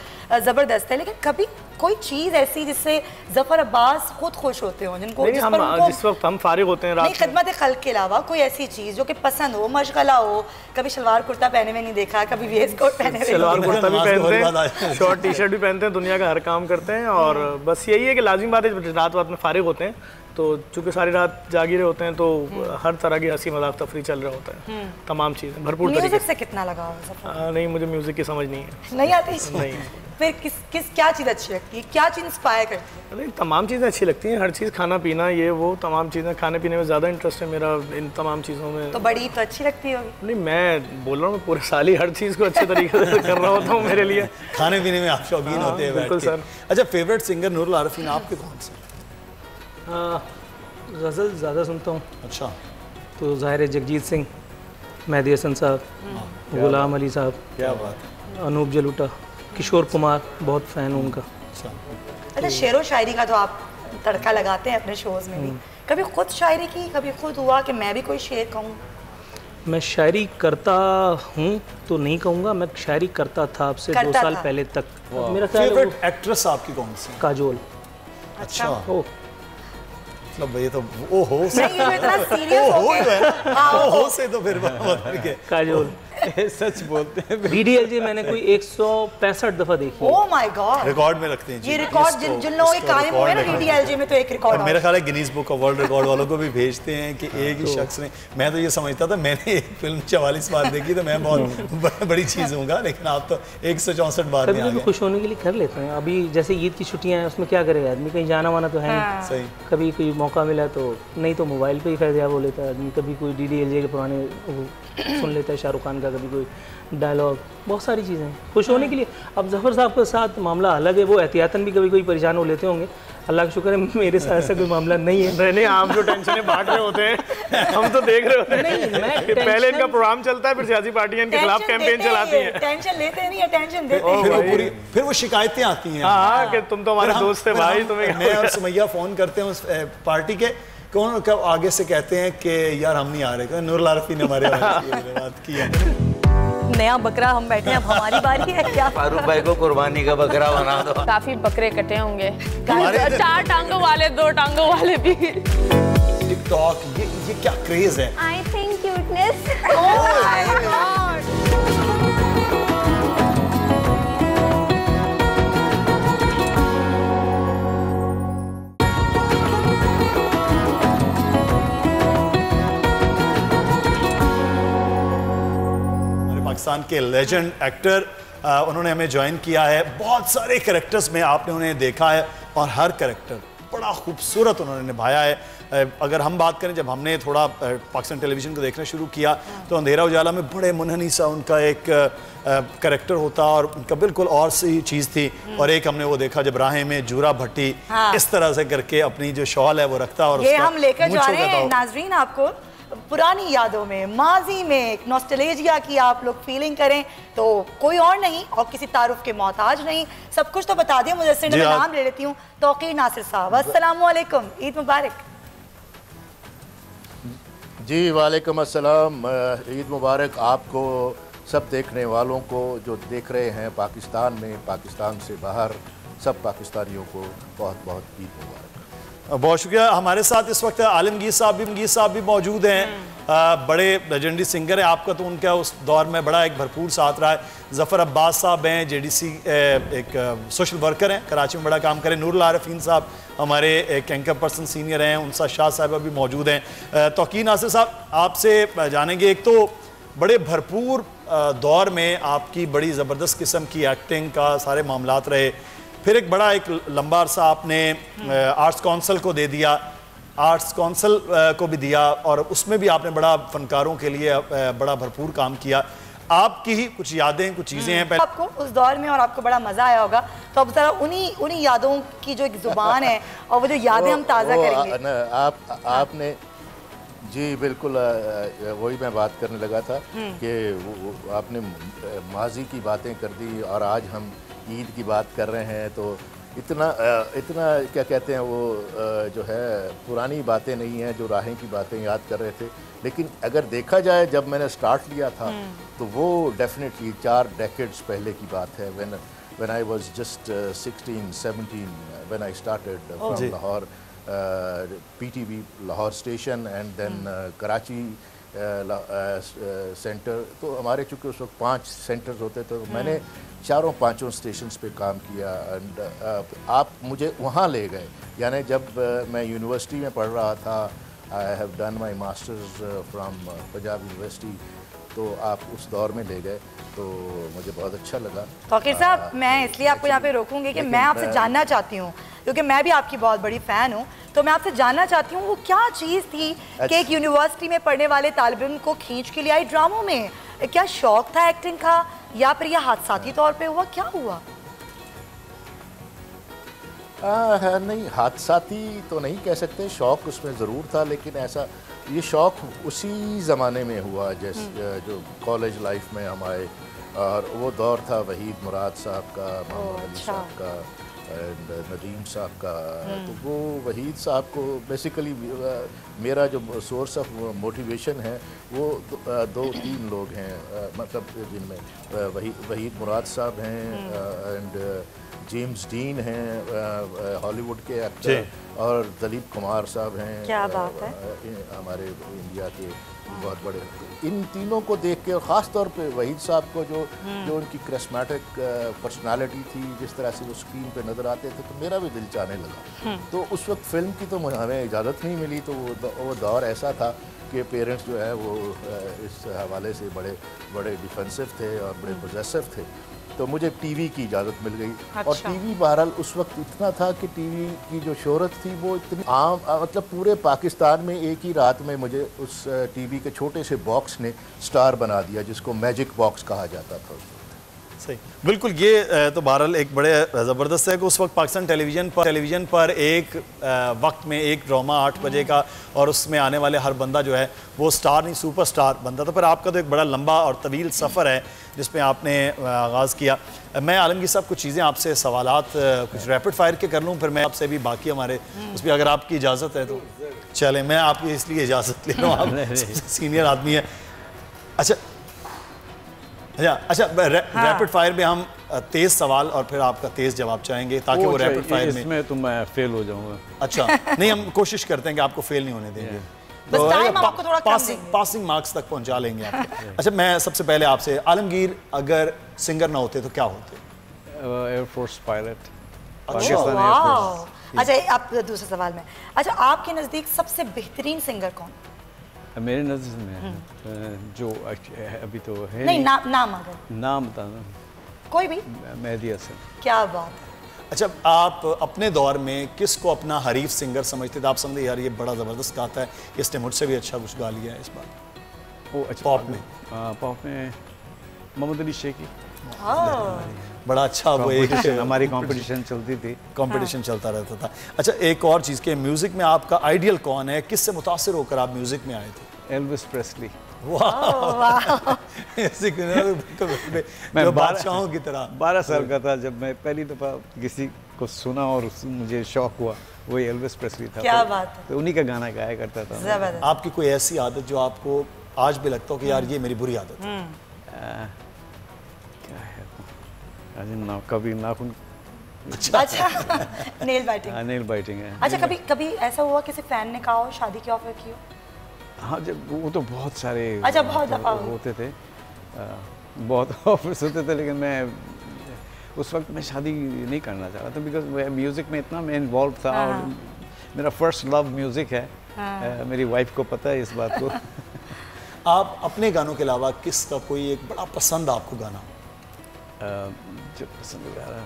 जबरदस्त है, लेकिन कभी कोई चीज ऐसी जिससे जफर अब्बास खुद खुश होते हो, जिनको जिस वक्त हम फारिग होते हैं रात में खिदमत खल्क के अलावा कोई ऐसी चीज जो कि पसंद हो, मशगला हो? कभी सलवार कुर्ता पहने में नहीं देखा, कभी वेस्ट कोट पहने में, सलवार कुर्ता भी पहनते हैं, शॉर्ट टी शर्ट भी पहनते हैं, दुनिया का हर काम करते हैं। और बस यही है कि लाजिम बात है, रात में फारिग होते हैं तो चूंकि सारी रात जागीरे होते हैं तो हर तरह की हंसी मजाक तफरी चल रहा होता है, तमाम चीज़ें भरपूर तरीके म्यूजिक से कितना लगाव है? नहीं, मुझे म्यूजिक की समझ नहीं है, नहीं आती। नहीं। फिर क्या चीज़ अच्छी लगती है, क्या चीज़ इंस्पायर करती है? नहीं, तमाम चीज़ें अच्छी लगती हैं, हर चीज़, खाना पीना, ये वो तमाम चीज़ें, खाने पीने में ज़्यादा इंटरेस्ट है मेरा, इन तमाम चीज़ों में। तो बड़ी तो अच्छी लगती होगी। नहीं, मैं बोल रहा हूँ पूरे साल ही हर चीज़ को अच्छे तरीके से कर रहा होता हूँ मेरे लिए। खाने पीने में आप शौकीन होते हैं? बिल्कुल सर। अच्छा, फेवरेट सिंगर नूरुल आरिफीन आपके कौन से? गज़ल ज़्यादा सुनता हूँ। अच्छा। तो ज़ाहिर है जगजीत सिंह, मेहदी हसन साहब, गुलाम अली साहब, क्या बात है, अनूप जलोटा, किशोर कुमार, बहुत फ़ैन हूँ उनका। अच्छा, शेर व शायरी का तो आप तड़का लगाते हैं अपने शोज़ में भी, कभी खुद शायरी की, कभी खुद हुआ कि मैं भी कोई शेर कहूँ? मैं शायरी करता हूँ तो नहीं कहूँगा, मैं शायरी करता था आपसे 2 साल पहले तक। मेरा फेवरेट एक्ट्रेस आपकी कौन सी? काजोल। अच्छा। ओ मतलब ये तो ओहो से, नहीं, ये इतना सीरियस हो गया। ओहो से तो फिर काजोल सच बोलते हैं। DDLJ मैंने कोई 165 दफा देखी। ओह माय गॉड, रिकॉर्ड में रखते हैं जी। ये रिकॉर्ड जिन लोगों के कायम हुए ना DDLJ में, तो एक रिकॉर्ड मेरा ख्याल है Guinness book of world record वालों को भी भेजते हैं कि एक ही शख्स ने। मैं तो ये समझता था, मैंने एक फिल्म 44 बार देखी तो मैं बहुत बड़ी चीज़ हूँगा, लेकिन आप तो 164 बार में आ गए। खुश होने के लिए कर लेते हैं। अभी जैसे ईद की छुट्टियां हैं, उसमें क्या करेगा आदमी, कहीं जाना वाना तो है नहीं। सही। कभी कोई मौका मिला तो, नहीं तो मोबाइल पे ही फैज़याब हो लेता है आदमी, कभी कोई DDLJ के पुराने सुन लेता है शाहरुख खान का, कभी कोई डायलॉग, बहुत सारी चीज़ें खुश होने के लिए। अब जफ़र साहब के साथ मामला अलग है, वो एहतियातन भी कभी कोई परेशान हो लेते होंगे, अल्लाह का शुक्र है मेरे साथ ऐसा कोई मामला नहीं है। नहीं, आप जो टेंशन बांट रहे होते हैं हम तो देख रहे होते हैं। पहले इनका प्रोग्राम चलता है, फिर सियासी पार्टियां इनके खिलाफ कैंपेन चलाती हैं। टेंशन लेते नहीं है, टेंशन देते हैं, फिर वो शिकायतें आती हैं। हाँ, कि तुम तो हमारे दोस्त थे भाई, तुम्हें। मैं और सुमैया फ़ोन करते हैं उस पार्टी के, कौन कब आगे से कहते हैं कि यार हम नहीं आ रहे, नूरुल आरिफीन ने हमारे बात की है। नया बकरा हम बैठे हैं, अब हमारी बारी है क्या? फारूक भाई को कुर्बानी का बकरा बना दो। काफी बकरे कटे होंगे, 4 टांगों वाले, 2 टांगों वाले भी। टिकटॉक, ये क्या क्रेज है? I think cuteness. Oh my God. Pakistan के लेजेंड एक्टर, उन्होंने हमें ज्वाइन किया है। बहुत सारे कैरेक्टर्स में आपने उन्हें देखा है और हर कैरेक्टर बड़ा खूबसूरत उन्होंने निभाया है। अगर हम बात करें, जब हमने थोड़ा पाकिस्तान टेलीविज़न को देखना शुरू किया तो अंधेरा उजाला में बड़े मुनहनी सा उनका एक कैरेक्टर होता और उनका बिल्कुल और सी चीज़ थी। और एक हमने वो देखा जब राहें में जूरा भट्टी इस तरह से करके अपनी जो शॉल है वो रखता, और ये हम लेकर जा रहे हैं नाजरीन आपको पुरानी यादों में, माजी में, एक नॉस्टैल्जिया की आप लोग फीलिंग करें। तो कोई और नहीं और किसी तारुफ के मोहताज नहीं, सब कुछ तो बता दिया। मुझे मैं नाम ले लेती हूँ, तौकीर नासिर साहब, अस्सलाम वालेकुम, ईद मुबारक। जी वालेकुम अस्सलाम, ईद मुबारक आपको, सब देखने वालों को जो देख रहे हैं पाकिस्तान में, पाकिस्तान से बाहर, सब पाकिस्तानियों को बहुत बहुत ईद मुबारक। बहुत शुक्रिया। हमारे साथ इस वक्त आलमगीर साहब भी मौजूद हैं, बड़े लेजेंडरी सिंगर हैं। आपका तो उनका उस दौर में बड़ा एक भरपूर साथ रहा है। ज़फ़र अब्बास साहब हैं, JDC एक सोशल वर्कर हैं, कराची में बड़ा काम करें। नूरुल आरिफीन साहब हमारे एक एंकर पर्सन सीनियर हैं, उनसा शाह साहब भी मौजूद हैं। तौकीर नासिर साहब, आपसे जानेंगे, एक तो बड़े भरपूर दौर में आपकी बड़ी ज़बरदस्त किस्म की एक्टिंग का सारे मामलात रहे, फिर एक बड़ा एक लंबा अरसा आपने आर्ट्स काउंसिल को दे दिया, आर्ट्स काउंसिल को भी दिया, और उसमें भी आपने बड़ा फनकारों के लिए बड़ा भरपूर काम किया। आपकी ही कुछ यादें, कुछ चीज़ें हैं आपको उस दौर में और आपको बड़ा मज़ा आया होगा, तो अब ज़रा उन्हीं यादों की जो एक ज़ुबान है और वो जो यादें हम ताज़ा करेंगे। आपने जी बिल्कुल, वही मैं बात करने लगा था कि आपने माजी की बातें कर दी और आज हम ईद की बात कर रहे हैं, तो इतना क्या कहते हैं वो जो है पुरानी बातें नहीं हैं, जो राहें की बातें याद कर रहे थे। लेकिन अगर देखा जाए जब मैंने स्टार्ट लिया था तो वो डेफिनेटली 4 डेकेड्स पहले की बात है। when I was just 16, 17 when I started from Lahore, PTV Lahore station and then Karachi centre. तो हमारे चूँकि उस वक्त 5 सेंटर्स होते थे, तो मैंने 4-5 स्टेशंस पे काम किया। एंड आप मुझे वहाँ ले गए, यानी जब मैं यूनिवर्सिटी में पढ़ रहा था, I have done my masters from Punjab university, तो आप उस दौर में ले गए, तो मुझे बहुत अच्छा लगा। तौकीर साहब, मैं इसलिए आपको यहाँ पे रोकूंगी कि मैं आपसे जानना चाहती हूँ, क्योंकि मैं भी आपकी बहुत बड़ी फ़ैन हूँ, तो मैं आपसे जानना चाहती हूँ वो क्या चीज़ थी कि एक यूनिवर्सिटी में पढ़ने वाले तालिब इल्म को खींच के लिए आई ड्रामों में? क्या शौक था एक्टिंग का, या फिर यह हादसाती तौर पे हुआ, क्या हुआ? नहीं, हादसाती तो नहीं कह सकते, शौक़ उसमें ज़रूर था, लेकिन ऐसा ये शौक़ उसी ज़माने में हुआ जैसे जो कॉलेज लाइफ में हम आए, और वो दौर था वहीद मुराद साहब का, मोहम्मद अली साहब का एंड नदीम साहब का। तो वो वहीद साहब को बेसिकली मेरा जो सोर्स ऑफ मोटिवेशन है वो 2-3 लोग हैं, मतलब जिनमें वहीद मुराद साहब हैं एंड जेम्स डीन हैं हॉलीवुड के एक्टर, और दिलीप कुमार साहब हैं, क्या बात है, हमारे इंडिया के बहुत बड़े। इन तीनों को देख के, और ख़ास तौर पे वहीद साहब को जो उनकी करिश्मेटिक पर्सनालिटी थी, जिस तरह से वो स्क्रीन पे नज़र आते थे, तो मेरा भी दिल चाहने लगा। तो उस वक्त फ़िल्म की तो हमें इजाज़त नहीं मिली, तो वो दौर ऐसा था कि पेरेंट्स जो है वो इस हवाले से बड़े डिफेंसिव थे और बड़े पोजेसिव थे, तो मुझे टीवी की इजाज़त मिल गई। और टीवी बहरहाल उस वक्त इतना था कि टीवी की जो शोहरत थी वो इतनी आम, मतलब पूरे पाकिस्तान में एक ही रात में मुझे उस टीवी के छोटे से बॉक्स ने स्टार बना दिया, जिसको मैजिक बॉक्स कहा जाता था। सही, बिल्कुल। ये तो बहरहाल एक बड़े ज़बरदस्त है कि उस वक्त पाकिस्तान टेलीविज़न पर एक वक्त में एक ड्रामा 8 बजे का, और उसमें आने वाले हर बंदा जो है वो स्टार नहीं सुपरस्टार बनता था। पर आपका तो एक बड़ा लंबा और तवील सफ़र है जिसमें आपने आगाज़ किया। मैं आलमगीर साहब कुछ चीज़ें आपसे सवालात कुछ रैपिड फायर के कर लूँ, फिर मैं आपसे भी बाकी हमारे उस पर अगर आपकी इजाज़त है तो चलें। मैं आपकी इसलिए इजाज़त ले रहा हूँ, आप सीनियर आदमी है। अच्छा, रैपिड फायर में हम तेज सवाल और फिर आपका तेज जवाब चाहेंगे, ताकि वो रैपिड फायर में इसमें तो मैं फेल हो जाऊंगा। अच्छा, नहीं, हम कोशिश करते हैं कि आपको फेल नहीं होने देंगे, तो पासिंग मार्क्स तक पहुंचा लेंगे आपको। अच्छा, मैं सबसे पहले आपसे, आलमगीर अगर सिंगर ना होते तो क्या होते? Air force pilot. अच्छा, आप दूसरे सवाल में, अच्छा आपके नज़दीक सबसे बेहतरीन सिंगर कौन? मेरे नज़र में जो अभी तो है नहीं, नाम बताना, कोई भी। मेहदी हसन। क्या बात है। अच्छा, आप अपने दौर में किसको अपना हरीफ सिंगर समझते थे? आप समझते यार ये बड़ा ज़बरदस्त गाता है, इसने मुझसे भी अच्छा कुछ गा लिया है इस बार? वो अच्छा, पॉप में मोहम्मद अली शेखी। बड़ा अच्छा, वो एक हमारी कंपटीशन चलती थी, कंपटीशन चलता रहता था। अच्छा, एक और चीज़ के म्यूज़िक में आपका आइडियल कौन है? किससे मुतासिर होकर आप म्यूज़िक में आए थे? Elvis Presley. मैं बादशाहों की तरह 12 साल का था जब मैं पहली दफ़ा किसी को सुना और मुझे शौक हुआ, वही एल्विस प्रेस्ली था। क्या बात है। तो उन्हीं का गाना गाया करता था। आपकी कोई ऐसी आदत जो आपको आज भी लगता हो कि यार ये मेरी बुरी आदत है? क्या है, कभी नाखून। अच्छा, नेल बाइटिंग है। अच्छा, कभी ऐसा हुआ किसी फैन ने कहा हो शादी की ऑफर की हो? हाँ, जब वो तो बहुत सारे, अच्छा, बहुत दफ़ा होते थे, बहुत ऑफर्स होते थे, लेकिन मैं उस वक्त मैं शादी नहीं करना चाह रहा था, बिकॉज म्यूज़िक में इतना मैं इन्वॉल्व था और मेरा फर्स्ट लव म्यूज़िक है। मेरी वाइफ को पता है इस बात को। आप अपने गानों के अलावा किसका कोई एक बड़ा पसंद आपको गाना? जो पसंद गा रहा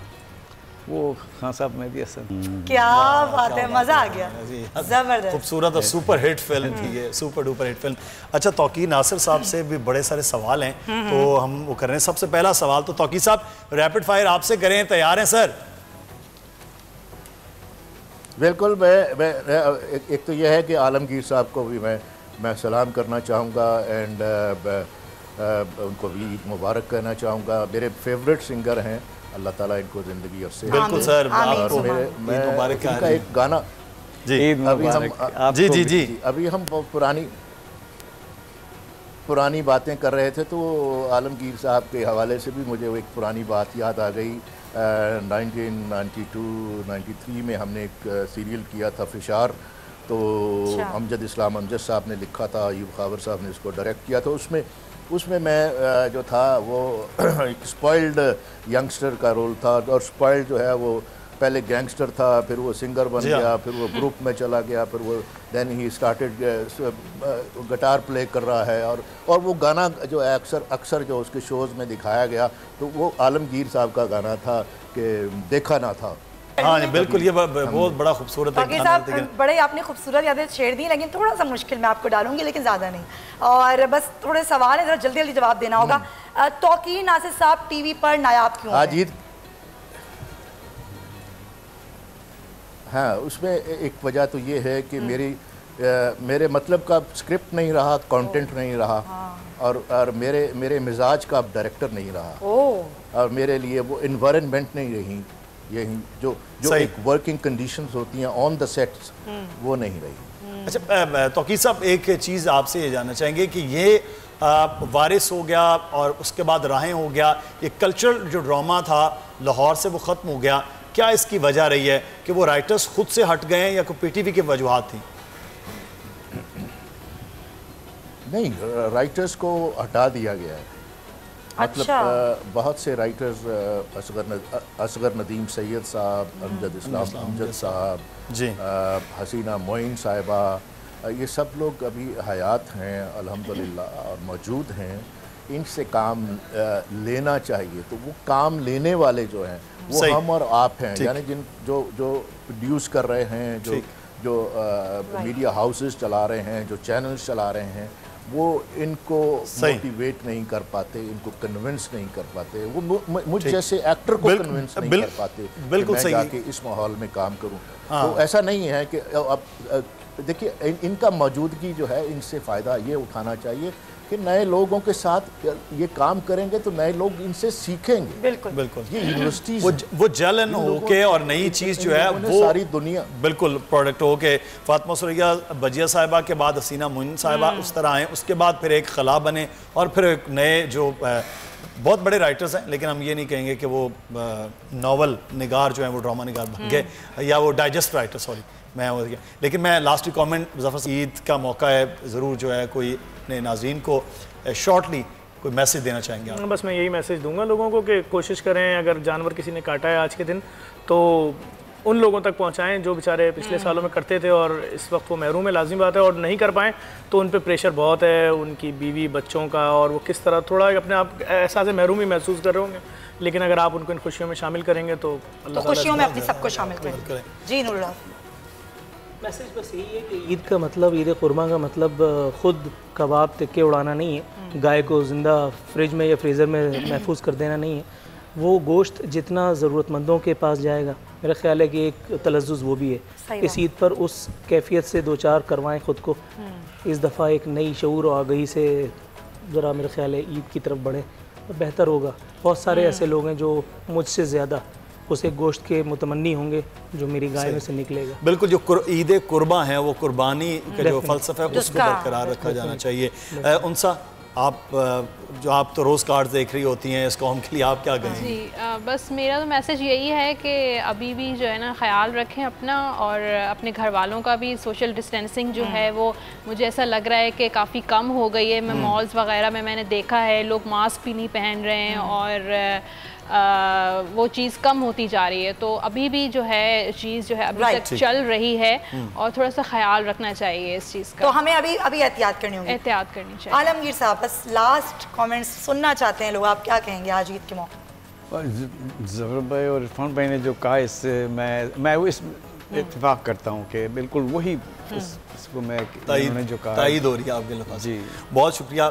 वो खान साहब मेहदी हसन। क्या बात है, मजा आ गया, जबरदस्त, खूबसूरत और सुपर हिट फिल्म थी ये, सुपर डुपर हिट फिल्म। अच्छा, तौकीर नासिर साहब से भी बड़े सारे सवाल हैं, तो हम वो कर रहे हैं। सबसे पहला सवाल तो तौकीर साहब रैपिड फायर आपसे करें, तैयार हैं सर? बिल्कुल। मैं एक तो यह है कि आलमगीर साहब को भी मैं मैं सलाम करना चाहूँगा एंड उनको भी ईद मुबारक कहना चाहूँगा। मेरे फेवरेट सिंगर हैं, अल्लाह ताला इनको ज़िंदगी और से बिल्कुल सर, और मैं उनका एक गाना जी अभी हम पुरानी बातें कर रहे थे तो आलमगीर साहब के हवाले से भी मुझे एक पुरानी बात याद आ गई। 1992-93 में हमने एक सीरियल किया था फिशार, तो अमजद इस्लाम अमजद साहब ने लिखा था, अयूब खावर साहब ने इसको डायरेक्ट किया था। उसमें मैं जो था वो एक स्पॉइल्ड यंगस्टर का रोल था, और स्पॉइल्ड जो है वो पहले गैंगस्टर था, फिर वो सिंगर बन गया, फिर वो ग्रुप में चला गया, फिर वो देन ही स्टार्टेड गिटार प्ले कर रहा है, और वो गाना जो है अक्सर जो उसके शोज़ में दिखाया गया तो वो आलमगीर साहब का गाना था कि देखा ना था। हाँ जी बिल्कुल, ये बहुत बड़ा खूबसूरत है साहब, बड़े आपने खूबसूरत यादें छेड़ दी, लेकिन थोड़ा सा मुश्किल मैं आपको डालूंगी, लेकिन ज़्यादा नहीं, और बस थोड़े सवाल है, ज़रा जल्दी जल्दी जवाब देना होगा। तौकीर नासिर साहब टीवी पर नायाब क्यों? आज ईद, हाँ उसमें एक वजह तो ये है कि मेरे मतलब का स्क्रिप्ट नहीं रहा, कंटेंट नहीं रहा, और मेरे मिजाज का डायरेक्टर नहीं रहा, और मेरे लिए वो इन्वायरमेंट नहीं रही, यही जो एक वर्किंग कंडीशंस होती हैं ऑन द सेट्स, वो नहीं रही। अच्छा तौकीर साहब, एक चीज़ आपसे ये जानना चाहेंगे कि ये वारिस हो गया और उसके बाद राहें हो गया, ये कल्चरल जो ड्रामा था लाहौर से वो ख़त्म हो गया, क्या इसकी वजह रही है कि वो राइटर्स खुद से हट गए हैं या कोई पीटीवी की वजूहात थी? नहीं, राइटर्स को हटा दिया गया है। मतलब बहुत से राइटर्स असगर नदीम सैयद साहब, अमजद इस्लाम अमजद साहब, हसीना मोइन साहिबा, ये सब लोग अभी हयात हैं अल्हम्दुलिल्लाह और मौजूद हैं। इनसे काम लेना चाहिए, तो वो काम लेने वाले जो हैं वो हम और आप हैं, यानी जो प्रोड्यूस कर रहे हैं, जो मीडिया हाउसेस चला रहे हैं, जो चैनल्स चला रहे हैं, वो इनको मोटिवेट नहीं कर पाते, इनको कन्विंस नहीं कर पाते, वो मुझ जैसे एक्टर को कन्विंस नहीं कर पाते बिल्कुल मैं जाके इस माहौल में काम करूं। तो ऐसा नहीं है कि अब देखिए इनका मौजूदगी जो है, इनसे फ़ायदा ये उठाना चाहिए कि नए लोगों के साथ ये काम करेंगे तो नए लोग इनसे सीखेंगे। बिल्कुल बिल्कुल, ये यूनिवर्सिटी वो जलन होके और नई चीज़ जो है वो सारी दुनिया बिल्कुल प्रोडक्ट होके, फातिमा सुरैया बजिया साहिबा के बाद हसीना मोइन साहिबा उस तरह आए, उसके बाद फिर एक खला बने, और फिर एक नए जो बहुत बड़े राइटर्स हैं, लेकिन हम ये नहीं कहेंगे कि वो नावल निगार जो है वो ड्रामा निगार बन गए, या वो डाइजेस्ट राइटर, सॉरी मैं हो गया। लेकिन मैं लास्ट कमेंट, ज़फ़र ईद का मौका है, ज़रूर जो है कोई अपने नाज़रीन को शॉर्टली कोई मैसेज देना चाहेंगे आप? बस मैं यही मैसेज दूंगा लोगों को कि कोशिश करें, अगर जानवर किसी ने काटा है आज के दिन तो उन लोगों तक पहुंचाएं जो बेचारे पिछले सालों में करते थे और इस वक्त वो महरूम है, लाजिम बात है, और नहीं कर पाएँ तो उन पर प्रेशर बहुत है, उनकी बीवी बच्चों का, और वो किस तरह थोड़ा अपने आप एहसास महरूमी महसूस कर रहे होंगे, लेकिन अगर आप उनको इन खुशियों में शामिल करेंगे तो अल्लाह खुशियों में अपनी सबको शामिल करें। जी नूरुल्लाह, मैसेज बस यही है कि ईद का मतलब, ईद कुर्बान का मतलब ख़ुद कबाब टिक्के उड़ाना नहीं है, गाय को ज़िंदा फ्रिज में या फ्रीज़र में महफूज कर देना नहीं है। वो गोश्त जितना ज़रूरतमंदों के पास जाएगा, मेरा ख्याल है कि एक तलज़्ज़ुज़ वो भी है। इस ईद पर उस कैफियत से दो चार करवाएं ख़ुद को, इस दफ़ा एक नई शऊर और आगही से ज़रा मेरा ख्याल है ईद की तरफ बढ़ें तो बेहतर होगा। बहुत सारे ऐसे लोग हैं जो मुझसे ज़्यादा उसे गोश्त के मुतमन्नी होंगे जो मेरी गाय में से निकलेगा। बिल्कुल, जो ईद कुर्बान है वो कुर्बानी का जो फ़लसफ़ा है उसको बरकरार रखा जाना चाहिए। उनसा आप तो रोज़ कार्ड देख रही होती हैं, इस कौम के लिए आप क्या कहेंगे? जी बस मेरा तो मैसेज यही है कि अभी भी जो है ना ख्याल रखें अपना, और अपने घर वालों का भी। सोशल डिस्टेंसिंग जो है वो मुझे ऐसा लग रहा है कि काफ़ी कम हो गई है। मैं मॉल्स वगैरह में मैंने देखा है लोग मास्क भी नहीं पहन रहे हैं, और वो चीज़ कम होती जा रही है। तो अभी भी जो है चीज़ जो है अभी तक चल रही है, और थोड़ा सा ख्याल रखना चाहिए इस चीज़ का। तो हमें अभी एहतियात करनी होगी, एहतियात करनी चाहिए। आलमगीर साहब बस लास्ट कमेंट्स सुनना चाहते हैं लोग, आप क्या कहेंगे आज ईद के मौके? ज़फ़र भाई और इरफान भाई ने जो कहा, इससे मैं वो इस इत्तेफाक करता हूँ कि बिल्कुल वही इसको मैं जो कहा तायीद हो रही है आपके लफ़ाज़। जी बहुत शुक्रिया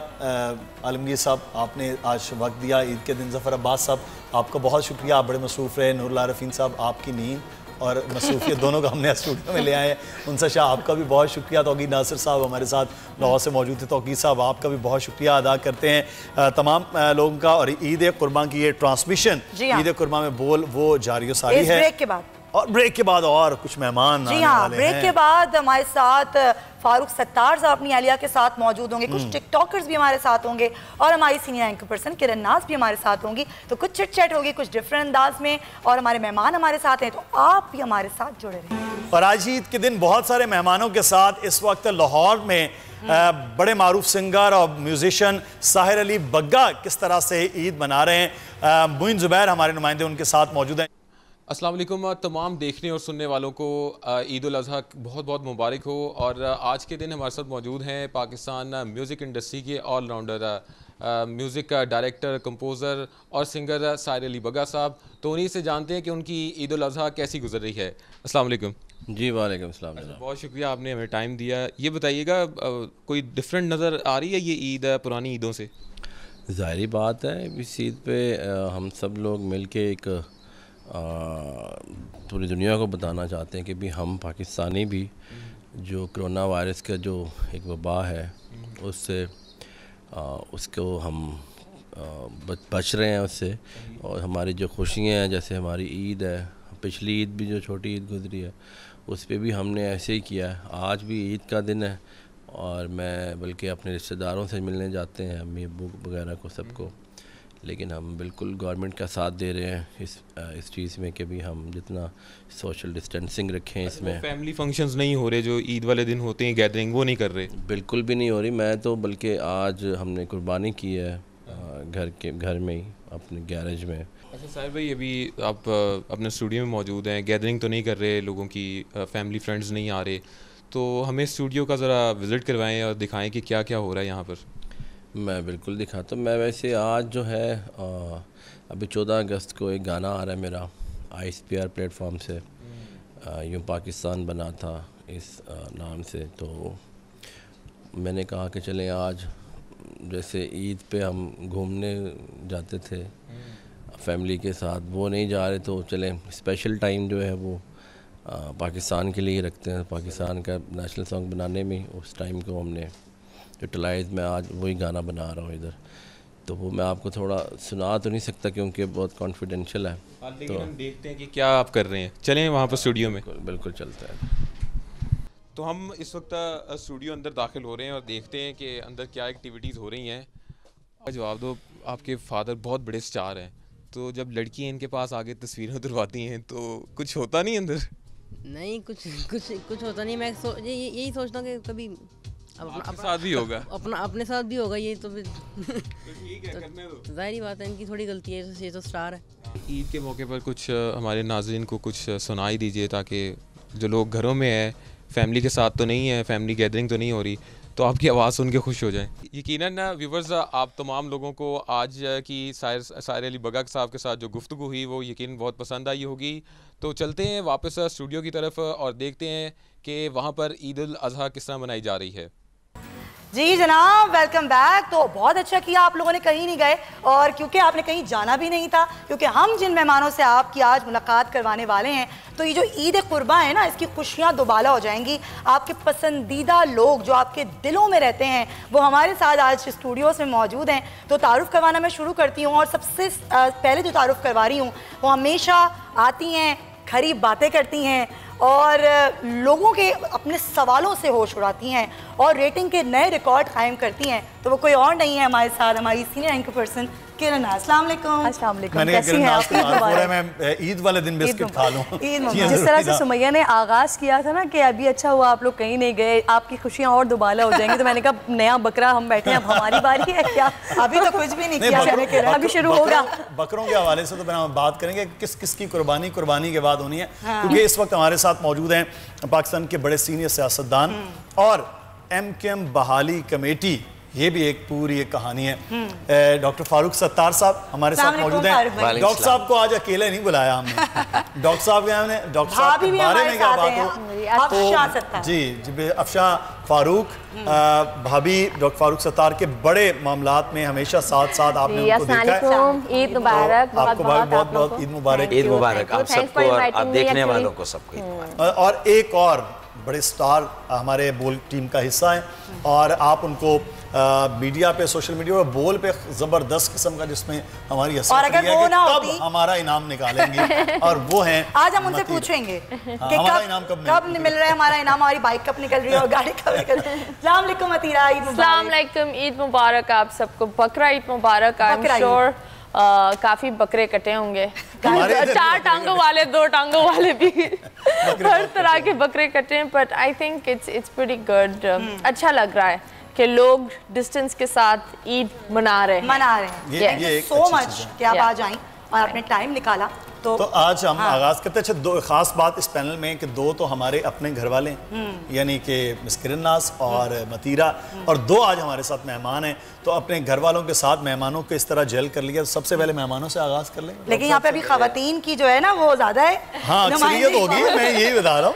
आलमगीर साहब, आपने आज वक्त दिया ईद के दिन। ज़फ़र अब्बास साहब आपका बहुत शुक्रिया, आप बड़े मसरूफ़ रहे। नूरुल्लाह रफ़ीन साहब आपकी नींद और मसरूफियत दोनों का हमने स्टूडियो में ले आए हैं। उनसे शाह आपका भी बहुत शुक्रिया। तौकीर नासिर साहब हमारे साथ लाहौर से मौजूद थे। तौकीर साहब आपका भी बहुत शुक्रिया अदा करते हैं तमाम लोगों का। और ईद कुर्बान की ये ट्रांसमिशन ईद कुर्बान में बोल वो जारी सारी है। ब्रेक के बाद और ब्रेक के बाद और कुछ मेहमान जी हाँ, ब्रेक के बाद हमारे साथ फारूक सत्तार साहब अपनी आलिया के साथ मौजूद होंगे, कुछ टिकटॉकर्स भी हमारे साथ होंगे और हमारी सीनियर एंकर पर्सन किरण नाज भी हमारे साथ होंगी। तो कुछ चिट चैट होगी, कुछ डिफरेंट अंदाज में, और हमारे मेहमान हमारे साथ हैं, तो आप भी हमारे साथ जुड़े रहें। और आज ईद के दिन बहुत सारे मेहमानों के साथ इस वक्त लाहौर में बड़े मारूफ सिंगर और म्यूजिशियन साहिर अली बग्गा किस तरह से ईद मना रहे हैं। मुइन जुबैर हमारे नुमाइंदे उनके साथ मौजूद हैं। अस्सलाम वालेकुम तमाम देखने और सुनने वालों को ईद उल अज़हा बहुत बहुत मुबारक हो। और आज के दिन हमारे साथ मौजूद हैं पाकिस्तान म्यूज़िक इंडस्ट्री के ऑलराउंडर म्यूज़िक डायरेक्टर, कंपोज़र और सिंगर साहिर अली बग्गा साहब। तो उन्हीं से जानते हैं कि उनकी ईद उल अज़हा कैसी गुजर रही है। अस्सलाम वालेकुम। जी वालेकुम सलाम। बहुत शुक्रिया, आपने हमें टाइम दिया। ये बताइएगा कोई डिफरेंट नज़र आ रही है ये ईद पुरानी ईदों से? ज़ाहिरी बात है, इस ईद पे हम सब लोग मिल के एक पूरी दुनिया को बताना चाहते हैं कि भी हम पाकिस्तानी भी जो कोरोना वायरस का जो एक वबा है उससे उसको हम बच रहे हैं उससे। और हमारी जो खुशियाँ हैं, जैसे हमारी ईद है, पिछली ईद भी जो छोटी ईद गुजरी है उस पर भी हमने ऐसे ही किया है। आज भी ईद का दिन है और मैं बल्कि अपने रिश्तेदारों से मिलने जाते हैं, अम्मी अब्बू वगैरह को, सबको। लेकिन हम बिल्कुल गवर्नमेंट का साथ दे रहे हैं इस चीज़ में कि भी हम जितना सोशल डिस्टेंसिंग रखें इसमें। फैमिली फंक्शंस नहीं हो रहे जो ईद वाले दिन होते हैं, गैदरिंग, वो नहीं कर रहे? बिल्कुल भी नहीं हो रही। मैं तो बल्कि आज हमने कुर्बानी की है घर में ही, अपने गैरेज में। अच्छा साहिर भाई, अभी आप अपने स्टूडियो में मौजूद हैं, गैदरिंग तो नहीं कर रहे लोगों की, फैमिली फ्रेंड्स नहीं आ रहे, तो हमें स्टूडियो का ज़रा विज़िट करवाएं और दिखाएं कि क्या क्या हो रहा है यहाँ पर। मैं बिल्कुल दिखाता हूँ। मैं वैसे आज जो है अभी 14 अगस्त को एक गाना आ रहा है मेरा ISPR प्लेटफॉर्म से, यूँ पाकिस्तान बना था इस नाम से। तो मैंने कहा कि चलें आज जैसे ईद पे हम घूमने जाते थे फैमिली के साथ, वो नहीं जा रहे, तो चलें स्पेशल टाइम जो है वो पाकिस्तान के लिए रखते हैं। पाकिस्तान का नेशनल सॉन्ग बनाने में उस टाइम को हमने यूटिलाइज, मैं आज वही गाना बना रहा हूँ इधर। तो वो मैं आपको थोड़ा सुना तो नहीं सकता क्योंकि बहुत कॉन्फिडेंशियल है। लेकिन हम देखते हैं कि क्या आप कर रहे हैं। चलें वहाँ पर स्टूडियो में। बिल्कुल चलता है। तो हम इस वक्त स्टूडियो अंदर दाखिल हो रहे हैं और देखते हैं कि अंदर क्या एक्टिविटीज़ हो रही हैं। जवाब दो, आपके फादर बहुत बड़े स्टार हैं, तो जब लड़की इनके पास आके तस्वीरें उतरवाती हैं तो कुछ होता नहीं अंदर? नहीं, कुछ होता नहीं। मैं यही सोचता हूँ कि कभी अपने साथ भी होगा, अपने साथ भी होगा। ये तो ठीक है, करने दो। जाहिर बात है, इनकी थोड़ी गलती है, ये तो स्टार है। ईद के मौके पर कुछ हमारे नाज़रीन को कुछ सुनाई दीजिए, ताकि जो लोग घरों में है, फैमिली के साथ तो नहीं है, फैमिली गैदरिंग तो नहीं हो रही, तो आपकी आवाज़ सुन के खुश हो जाए। यकीनन व्यूवर्स, आप तमाम लोगों को आज की साहिर अली बग्गा साहब के साथ जो गुफ्तगू हुई वो यकीन बहुत पसंद आई होगी। तो चलते हैं वापस स्टूडियो की तरफ और देखते हैं कि वहाँ पर ईद उल अज़हा किस तरह मनाई जा रही है। जी जनाब, वेलकम बैक। तो बहुत अच्छा किया आप लोगों ने कहीं नहीं गए, और क्योंकि आपने कहीं जाना भी नहीं था, क्योंकि हम जिन मेहमानों से आपकी आज मुलाकात करवाने वाले हैं, तो ये जो ईद कुर्बा है ना, इसकी खुशियाँ दोबाला हो जाएंगी। आपके पसंदीदा लोग जो आपके दिलों में रहते हैं वो हमारे साथ आज स्टूडियोज़ में मौजूद हैं। तो तारुफ़ करवाना मैं शुरू करती हूँ, और सबसे पहले जो तारुफ़ करवा रही हूँ वो हमेशा आती हैं, खरी बातें करती हैं और लोगों के अपने सवालों से होश उड़ाती हैं और रेटिंग के नए रिकॉर्ड कायम करती हैं। तो वो कोई और नहीं है, हमारे साथ हमारी सीनियर एंकर पर्सन किरण। अस्सलाम वालेकुम। अस्सलाम वालेकुम। मैंने कैसी हैं आप? मैं ईद वाले दिन बिस्किट खा लूं। जिस तरह से सुमैया ने आगाज़ किया था ना कि अभी अच्छा हुआ आप लोग कहीं नहीं गए, आपकी खुशियाँ और दोबाला हो जाएंगी, तो मैंने कहा नया बकरा हम बैठे हैं, अब हमारी बारी है क्या? अभी तो कुछ भी नहीं किया, अभी शुरू होगा। बकरों के हवाले से तो हम बात करेंगे किस किस की कुर्बानी के बाद होनी है, क्योंकि इस वक्त हमारे साथ मौजूद हैं पाकिस्तान के बड़े सीनियर सियासतदान और MKM बहाली कमेटी ये भी एक पूरी एक कहानी है। डॉक्टर फारूक सत्तार साहब हमारे साथ मौजूद हैं। डॉक्टर साहब को आज अकेले नहीं बुलाया हमने, डॉक्टर साहब के हमने डॉक्टर साहब के बारे में क्या बात हो तो जी अफशा फारूक भाभी डॉक्टर फारूक सत्तार के बड़े मामलात में हमेशा साथ साथ आपने उनको देखा है। ईद मुबारक, आपको बहुत बहुत ईद मुबारक। ईद मुबारक आप सबको और आप देखने वालों को सबको। और एक और बड़े स्टार हमारे बोल टीम का हिस्सा हैं और आप उनको मीडिया पे सोशल मीडिया पे बोल पे जबरदस्त किस्म का जिसमें हमारी और अगर वो ना होती हमारा इनाम निकालेंगे और वो हैं आज हम उनसे पूछेंगे कि हमारा इनाम कब मिल रहा है हमारा इनाम, हमारी बाइक कब निकल रही है और गाड़ी कब निकल रही है। अस्सलाम वालेकुम अतीरा, ईद मुबारक। अस्सलाम वालेकुम, ईद मुबारक आप सबको, बकरा ईद मुबारक। आई एम श्योर काफी बकरे कटे होंगे, 4 टांगों वाले 2 टांगों वाले भी हर तरह के बकरे कटे हैं। But I think it's pretty good. अच्छा लग रहा है कि लोग डिस्टेंस के साथ ईद मना रहे हैं। थैंक यू सो मच कि आप आज आई और आपने टाइम निकाला। तो आज हम आगाज करते हैं। अच्छा, दो खास बात इस पैनल में कि 2 तो हमारे अपने घर वाले यानी कि मिस किरण नाज और मतीरा, और 2 आज हमारे साथ मेहमान हैं। तो अपने घर वालों के साथ मेहमानों को इस तरह जेल कर लिया। सबसे पहले मेहमानों से आगाज कर लें। लेकिन यहाँ पे अभी खवातीन की जो है ना वो ज्यादा है। हाँ, अक्सरियत होगी, मैं यही बता रहा हूँ।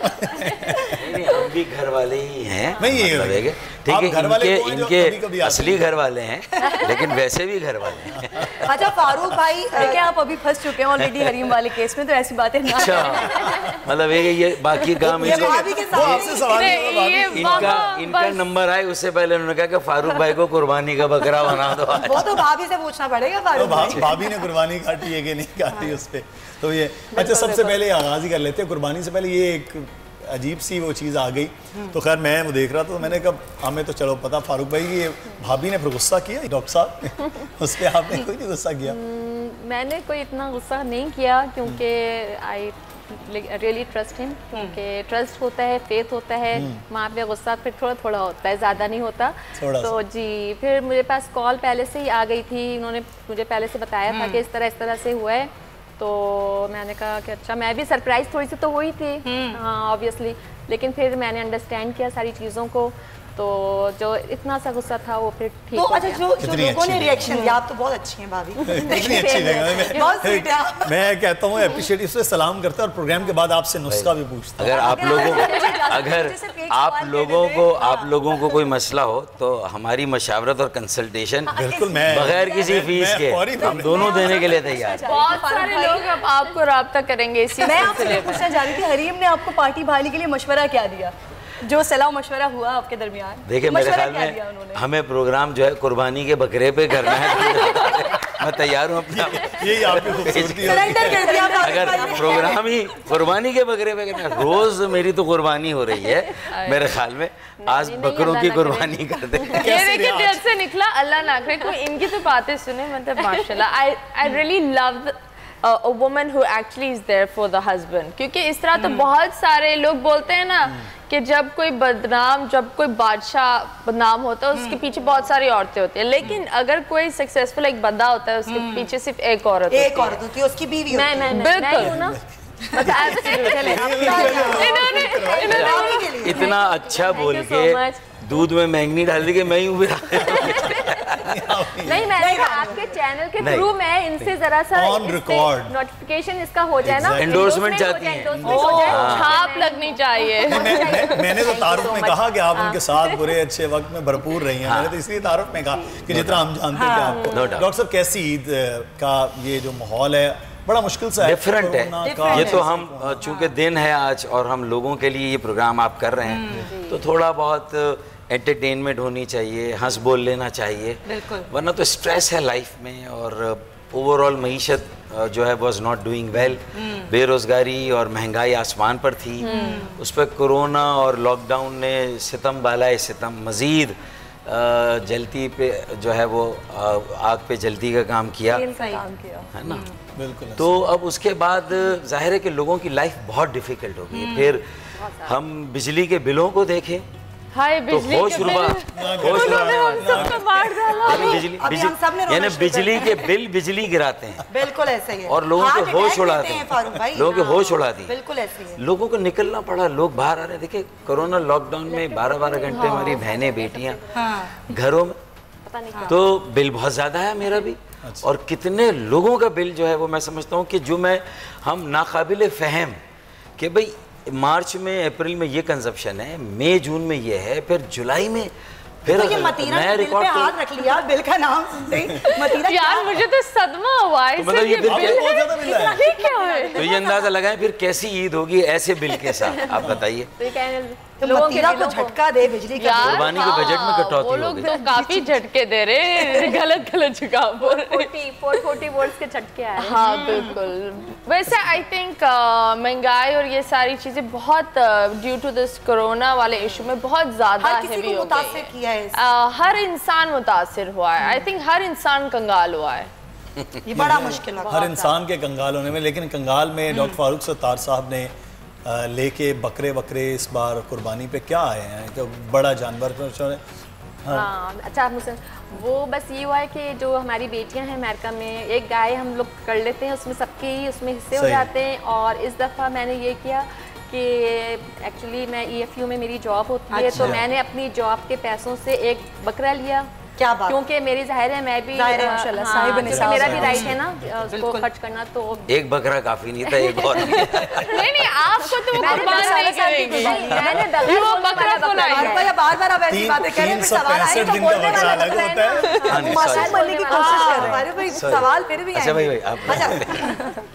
हम भी घर वाले ही हैं, मैं ये ठीक है, इनके असली घर वाले हैं लेकिन वैसे भी घर वाले हैं। अच्छा फारूक भाई, क्या आप अभी फंस चुके हैं ऑलरेडी हरीम वाले केस में, तो ऐसी बातें ना। अच्छा, मतलब ये बाकी काम इनका नंबर आए उससे पहले उन्होंने कहा कि फारूक भाई को कुर्बानी का बकरा बना दो। वो तो भाभी से पूछना पड़ेगा फारूक भाई। भाभी ने कुर्बानी काटी है कि नहीं काटी उस पे, तो ये अच्छा सबसे पहले आगाज ही कर लेते हैं। कुर्बानी से पहले ये एक अजीब सी वो चीज़ आ गई, तो खैर मैं वो देख रहा था, तो मैंने कहा हमें तो चलो पता फारूक भाई ये भाभी ने फिर गुस्सा किया डॉक्टर साहब उस पर आपने कोई नहीं गुस्सा किया? मैंने कोई इतना गुस्सा नहीं किया क्योंकि आई रियली ट्रस्ट हिम, क्योंकि ट्रस्ट होता है, फेथ होता है, वहाँ पे गुस्सा फिर थोड़ा थोड़ा होता है, ज़्यादा नहीं होता। तो जी फिर मुझे पास कॉल पहले से ही आ गई थी, उन्होंने मुझे पहले से बताया था कि इस तरह से हुआ है। तो मैंने कहा कि अच्छा, मैं भी सरप्राइज थोड़ी सी तो हुई थी हाँ ऑब्वियसली, लेकिन फिर मैंने अंडरस्टैंड किया सारी चीज़ों को, तो जो इतना सा गुस्सा था वो फिर ठीक हो अच्छा जो लोगों ने रिएक्शन दिया, आप तो बहुत अच्छी हैं भाभी। कितनी अच्छी लगा, मैं कहता हूँ अप्रिशिएट, इससे सलाम करता है और प्रोग्राम के बाद आपसे नुस्खा भी पूछता हूँ। अगर आप लोगों को कोई मसला हो तो हमारी मशावरत और कंसल्टेशन बिल्कुल बगैर किसी फीस के हम दोनों देने के लिए तैयार। बहुत सारे लोग अब आपको राब्ता करेंगे इसी। मैं आपसे पूछना चाह रही थी, हरीम ने आपको पार्टी भाली के लिए मशवरा क्या दिया, जो सलाह मशवरा हुआ आपके दरमियान? देखिए मेरे ख्याल में हमें प्रोग्राम जो है कुर्बानी के बकरे पे करना है। मैं तैयार हूँ अपना, यही आपकी खूबसूरती है। अगर प्रोग्राम ही कुर्बानी के बकरे पे करना, रोज मेरी तो कुर्बानी हो रही है मेरे ख्याल में, आज बकरों की कुर्बानी कर दे। ये देखिए दिल से निकला, अल्लाह ना करे कोई इनकी तो बातें सुने, मतलब माशाल्लाह। I really love a woman who actually is there for the husband, क्योंकि इस तरह तो बहुत सारे लोग बोलते हैं ना कि जब कोई बादशाह बदनाम होता है उसके पीछे बहुत सारी औरतें होती है, लेकिन अगर कोई सक्सेसफुल एक बंदा होता है उसके पीछे सिर्फ एक औरत होती है, उसकी बीवी होती है। बिल्कुल इतना अच्छा बोल के दूध में मैंगनी डाल दी कि मैं यूं भी नहीं, मैंने कहा आपके चैनल के थ्रू मैं इनसे जरा सा नोटिफिकेशन इसका हो जाए ना, एंडोर्समेंट चाहती हैं, छाप लगनी चाहिए। मैंने तो तारुफ में कहा कि आप उनके साथ बुरे अच्छे वक्त में भरपूर रही हैं, मैंने तो इसलिए तारुफ में कहा कि जितना हम जानते हैं आपको। डॉक्टर साहब कैसी ईद का ये जो माहौल है, बड़ा मुश्किल सा डिफरेंट है ये तो, हम चूंकि दिन है आज और हम लोगों के लिए ये प्रोग्राम आप कर रहे हैं तो थोड़ा बहुत एंटरटेनमेंट होनी चाहिए, हंस बोल लेना चाहिए, वरना तो स्ट्रेस है लाइफ में और ओवरऑल मईशत जो है वाज नॉट डूइंग वेल, बेरोज़गारी और महंगाई आसमान पर थी, उस पर कोरोना और लॉकडाउन ने सितम बालाए सितम मज़ीद जलती पे जो है वो आग पे जल्दी का काम किया है ना। बिल्कुल। तो अब उसके बाद जाहिर है कि लोगों की लाइफ बहुत डिफिकल्ट हो गई। फिर हम बिजली के बिलों को देखें तो होश यानी बिजली के बिल बिजली गिराते हैं, बिल्कुल ऐसे ही है, और लोगों के होश उड़ाते हैं, लोगों के होश उड़ाती है, बिल्कुल ऐसे ही है। लोगों को निकलना पड़ा, लोग बाहर आ रहे। देखिए कोरोना लॉकडाउन में 12-12 घंटे हमारी बहनें बेटियां घरों में, पता नहीं क्या। तो बिल बहुत ज़्यादा है मेरा भी। और कितने लोगों का बिल जो है वो मैं समझता हूँ कि जो हम नाकाबिल फ़हम कि भाई मार्च में अप्रैल में ये कंजप्शन है, मई जून में ये है, फिर जुलाई में फिर तो ये मतीरा के बिल पे हाथ रख लिया, बिल का नाम सुनते ही मतीरा यार मुझे तो सदमा हुआ है। तो मतलब ये बिल क्या है? तो ये अंदाजा लगाएं फिर कैसी ईद होगी ऐसे बिल के साथ, आप बताइए। तो मतीरा को झटका दे बिजली का, कुर्बानी के बजट में कटौती वो लोग तो काफी झटके दे रहे, गलत झटका, 440 वोल्ट्स के झटके आ रहे हैं। हाँ बिल्कुल। वैसे आई थिंक महंगाई और ये सारी चीजें बहुत ड्यू टू दिस कोरोना वाले इशू में बहुत ज्यादा हेवी हो गई है। हर इंसान मुतासिर हुआ है। आई थिंक हर इंसान कंगाल हुआ है। ये बड़ा मुश्किल है हर इंसान के कंगाल होने में। लेकिन कंगाल में डॉक्टर फारूक सत्तार साहब ने लेके बकरे इस बार कुर्बानी पे क्या आए हैं, तो बड़ा जानवर हाँ अच्छा मुझे वो बस ये हुआ है कि जो हमारी बेटियां हैं अमेरिका में, एक गाय हम लोग कर लेते हैं, उसमें सबके ही उसमें हिस्से हो जाते हैं। और इस दफ़ा मैंने ये किया कि एक्चुअली मैं EFU में मेरी जॉब होती है, तो मैंने अपनी जॉब के पैसों से एक बकरा लिया। क्या बात, क्योंकि मेरी जाहिर है मैं भी मेरा भी राइट है ना उसको खर्च करना। तो एक बकरा काफी नहीं था, एक और नहीं आपको तो कुर्बान नहीं करेंगे। मैंने वो बकरा को लाया बार आप ऐसी बातें कह रहे हैं, सवाल आए तो बोलने वाला मासूम बनने की कोशिश कर रहे हैं भाई, सवाल फिर भी अच्छा भाई आप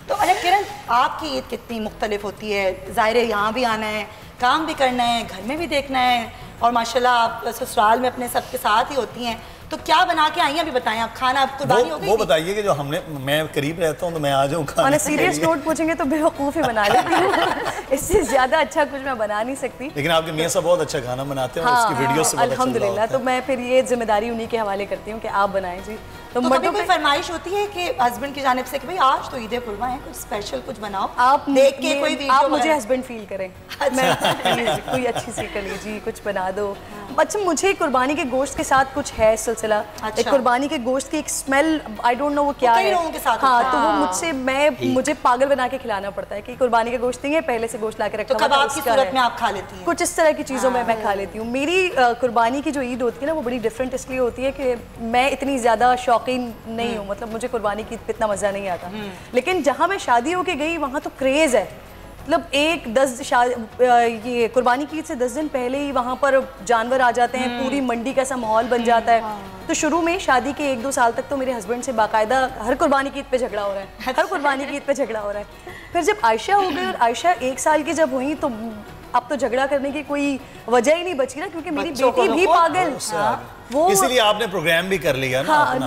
तो अच्छा किरण, आपकी ईद कितनी मुख्तलिफ होती है? ज़ाहिर है यहाँ भी आना है, काम भी करना है, घर में भी देखना है, और माशाल्लाह आप ससुराल में अपने सबके साथ ही होती हैं, तो क्या बना के आई हैं अभी बताएं आप? खाना आप कुर्बानी हो गई? वो बताइए कि जो मैं करीब रहता हूँ तो मैं आ जाऊँ खाने। सीरियस नोट पूछेंगे तो बेवकूफ़ ही बना लेती हूँ। इससे ज़्यादा अच्छा कुछ मैं बना नहीं सकती। लेकिन आपके मियाँ साहब बहुत अच्छा खाना बनाते हैं, उसकी वीडियो से अल्हम्दुलिल्लाह। तो मैं फिर ये जिम्मेदारी उन्हीं के हवाले करती हूँ कि आप बनाएं जी। तो कभी कोई फरमाइश होती है कि हस्बैंड की जानिब से कि भाई आज तो ईद कुर्बा है, कुछ स्पेशल कुछ बनाओ, आप देख के कोई वीडियो, आप मुझे हस्बैंड फील करें, कोई अच्छी सी कलेजी कुछ बना दो। अच्छा मुझे कुर्बानी के गोश्त के साथ कुछ है सिलसिला, कुर्बानी के गोश्त की एक स्मेल, आई डोंट नो वो क्या है। हाँ तो वो मुझे पागल बना के खिलाना पड़ता है कि कुर्बानी का गोश्त नहीं है, पहले से गोश्त ला के रखा हुआ है, सूरत में आप खा लेती हैं कुछ इस तरह की चीज़ों में मैं खा लेती हूँ। मेरी कुर्बानी की जो ईद होती है ना वो बड़ी डिफरेंट इसलिए होती है कि मैं इतनी ज़्यादा शौकीन नहीं हूँ, मतलब मुझे कुर्बानी की इतना मज़ा नहीं आता। लेकिन जहाँ मैं शादी होके गई वहाँ तो क्रेज़ है, मतलब ये कुर्बानी की ईद से 10 दिन पहले ही वहाँ पर जानवर आ जाते हैं, पूरी मंडी का सा माहौल बन जाता है। तो शुरू में शादी के 1-2 साल तक तो मेरे हस्बैंड से बाकायदा हर कुर्बानी की ईद पे झगड़ा हो रहा है, हर कुर्बानी की ईद पे झगड़ा हो रहा है। फिर जब आयशा हो गई और आयशा 1 साल की जब हुई तो अब तो झगड़ा करने की कोई वजह ही नहीं बची ना, क्योंकि मेरी बेटी भी पागल, वो इसलिए आपने प्रोग्राम भी कर लिया ना अपना।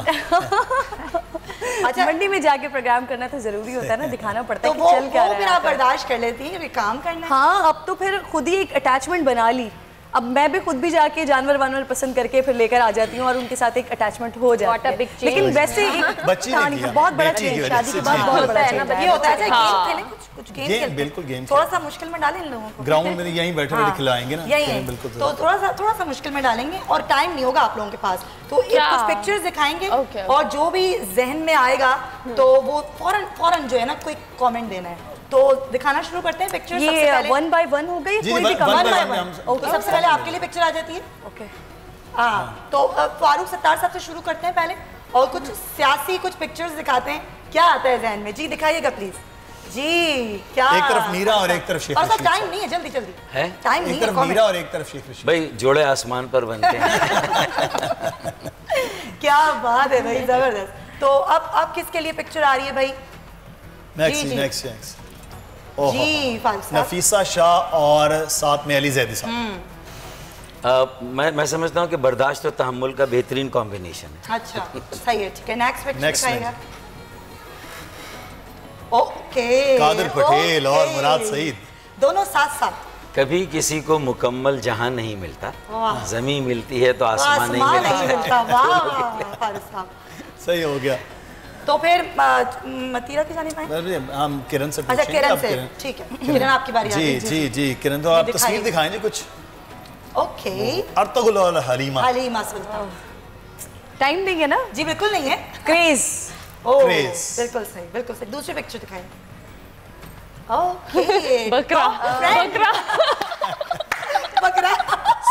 अच्छा मंडी में जाके प्रोग्राम करना तो जरूरी होता है ना, दिखाना पड़ता है कि चल क्या रहा है। फिर आप बर्दाश्त कर लेती हैं काम करना? हाँ अब तो फिर खुद ही एक अटैचमेंट बना ली। अब मैं भी खुद भी जाके जानवर वानवर पसंद करके फिर लेकर आ जाती हूँ और उनके साथ एक अटैचमेंट हो जाता है। लेकिन वैसे बहुत बड़ा चेंज, शादी के बाद बहुत बड़ा चेंज ये होता है। कुछ गेम बिल्कुल गेम थोड़ा सा मुश्किल में डालें इन लोगों को, ग्राउंड में यहीं बैठे खिलाएंगे ना, बिल्कुल तो थोड़ा सा मुश्किल में डालेंगे और टाइम नहीं होगा आप लोगों के पास, तो कुछ पिक्चर्स दिखाएंगे और जो भी जहन में आएगा तो वो फौरन जो है ना कोई कमेंट देना है, तो दिखाना शुरू करते हैं पिक्चर। ये 1 by 1 हो गई, कोई भी कमेंट 1 by 1। ओके सबसे पहले आपके लिए पिक्चर आ जाती है। ओके हाँ तो फारूक सत्तार साहब से शुरू करते हैं पहले और कुछ सियासी कुछ पिक्चर्स दिखाते हैं, क्या आता है जहन में? जी दिखाइएगा प्लीज जी। क्या एक तरफ मीरा और एक तरफ शेख रशीद। और टाइम नहीं है, जल्दी है टाइम नहीं है। एक तरफ मीरा और एक तरफ शेख रशीद। भाई जोड़े आसमान पर बनते हैं। क्या बात है भाई, जबरदस्त। तो अब किसके लिए पिक्चर आ रही है भाई? नेक्स्ट जी नफीसा शाह और साथ में अली जैदी साहब। मैं समझता हूँ कि बर्दाश्त और तहम्मुल का बेहतरीन कॉम्बिनेशन है। अच्छा सही है, ठीक है। नेक्स्ट पिक्चर दिखाइएगा। ओके कादिर पटेल और मुराद सईद दोनों साथ साथ। कभी किसी को मुकम्मल जहां नहीं मिलता, जमीन मिलती है तो आसमान नहीं मिलता। वाह सही हो गया। तो फिर मतीरा की जानिब आए हम किरण से पूछेंगे। अच्छा किरण से, ठीक है किरण आपकी बारी। जी किरण, तो आप तस्वीर दिखाएंगे कुछ? ओके अर्तुगरुल और हलीमा सुल्तान। टाइम नहीं है ना? जी बिल्कुल नहीं है। क्रेज बिल्कुल सही, बिल्कुल सही। दूसरी पिक्चर दिखाएं। ओके बकरा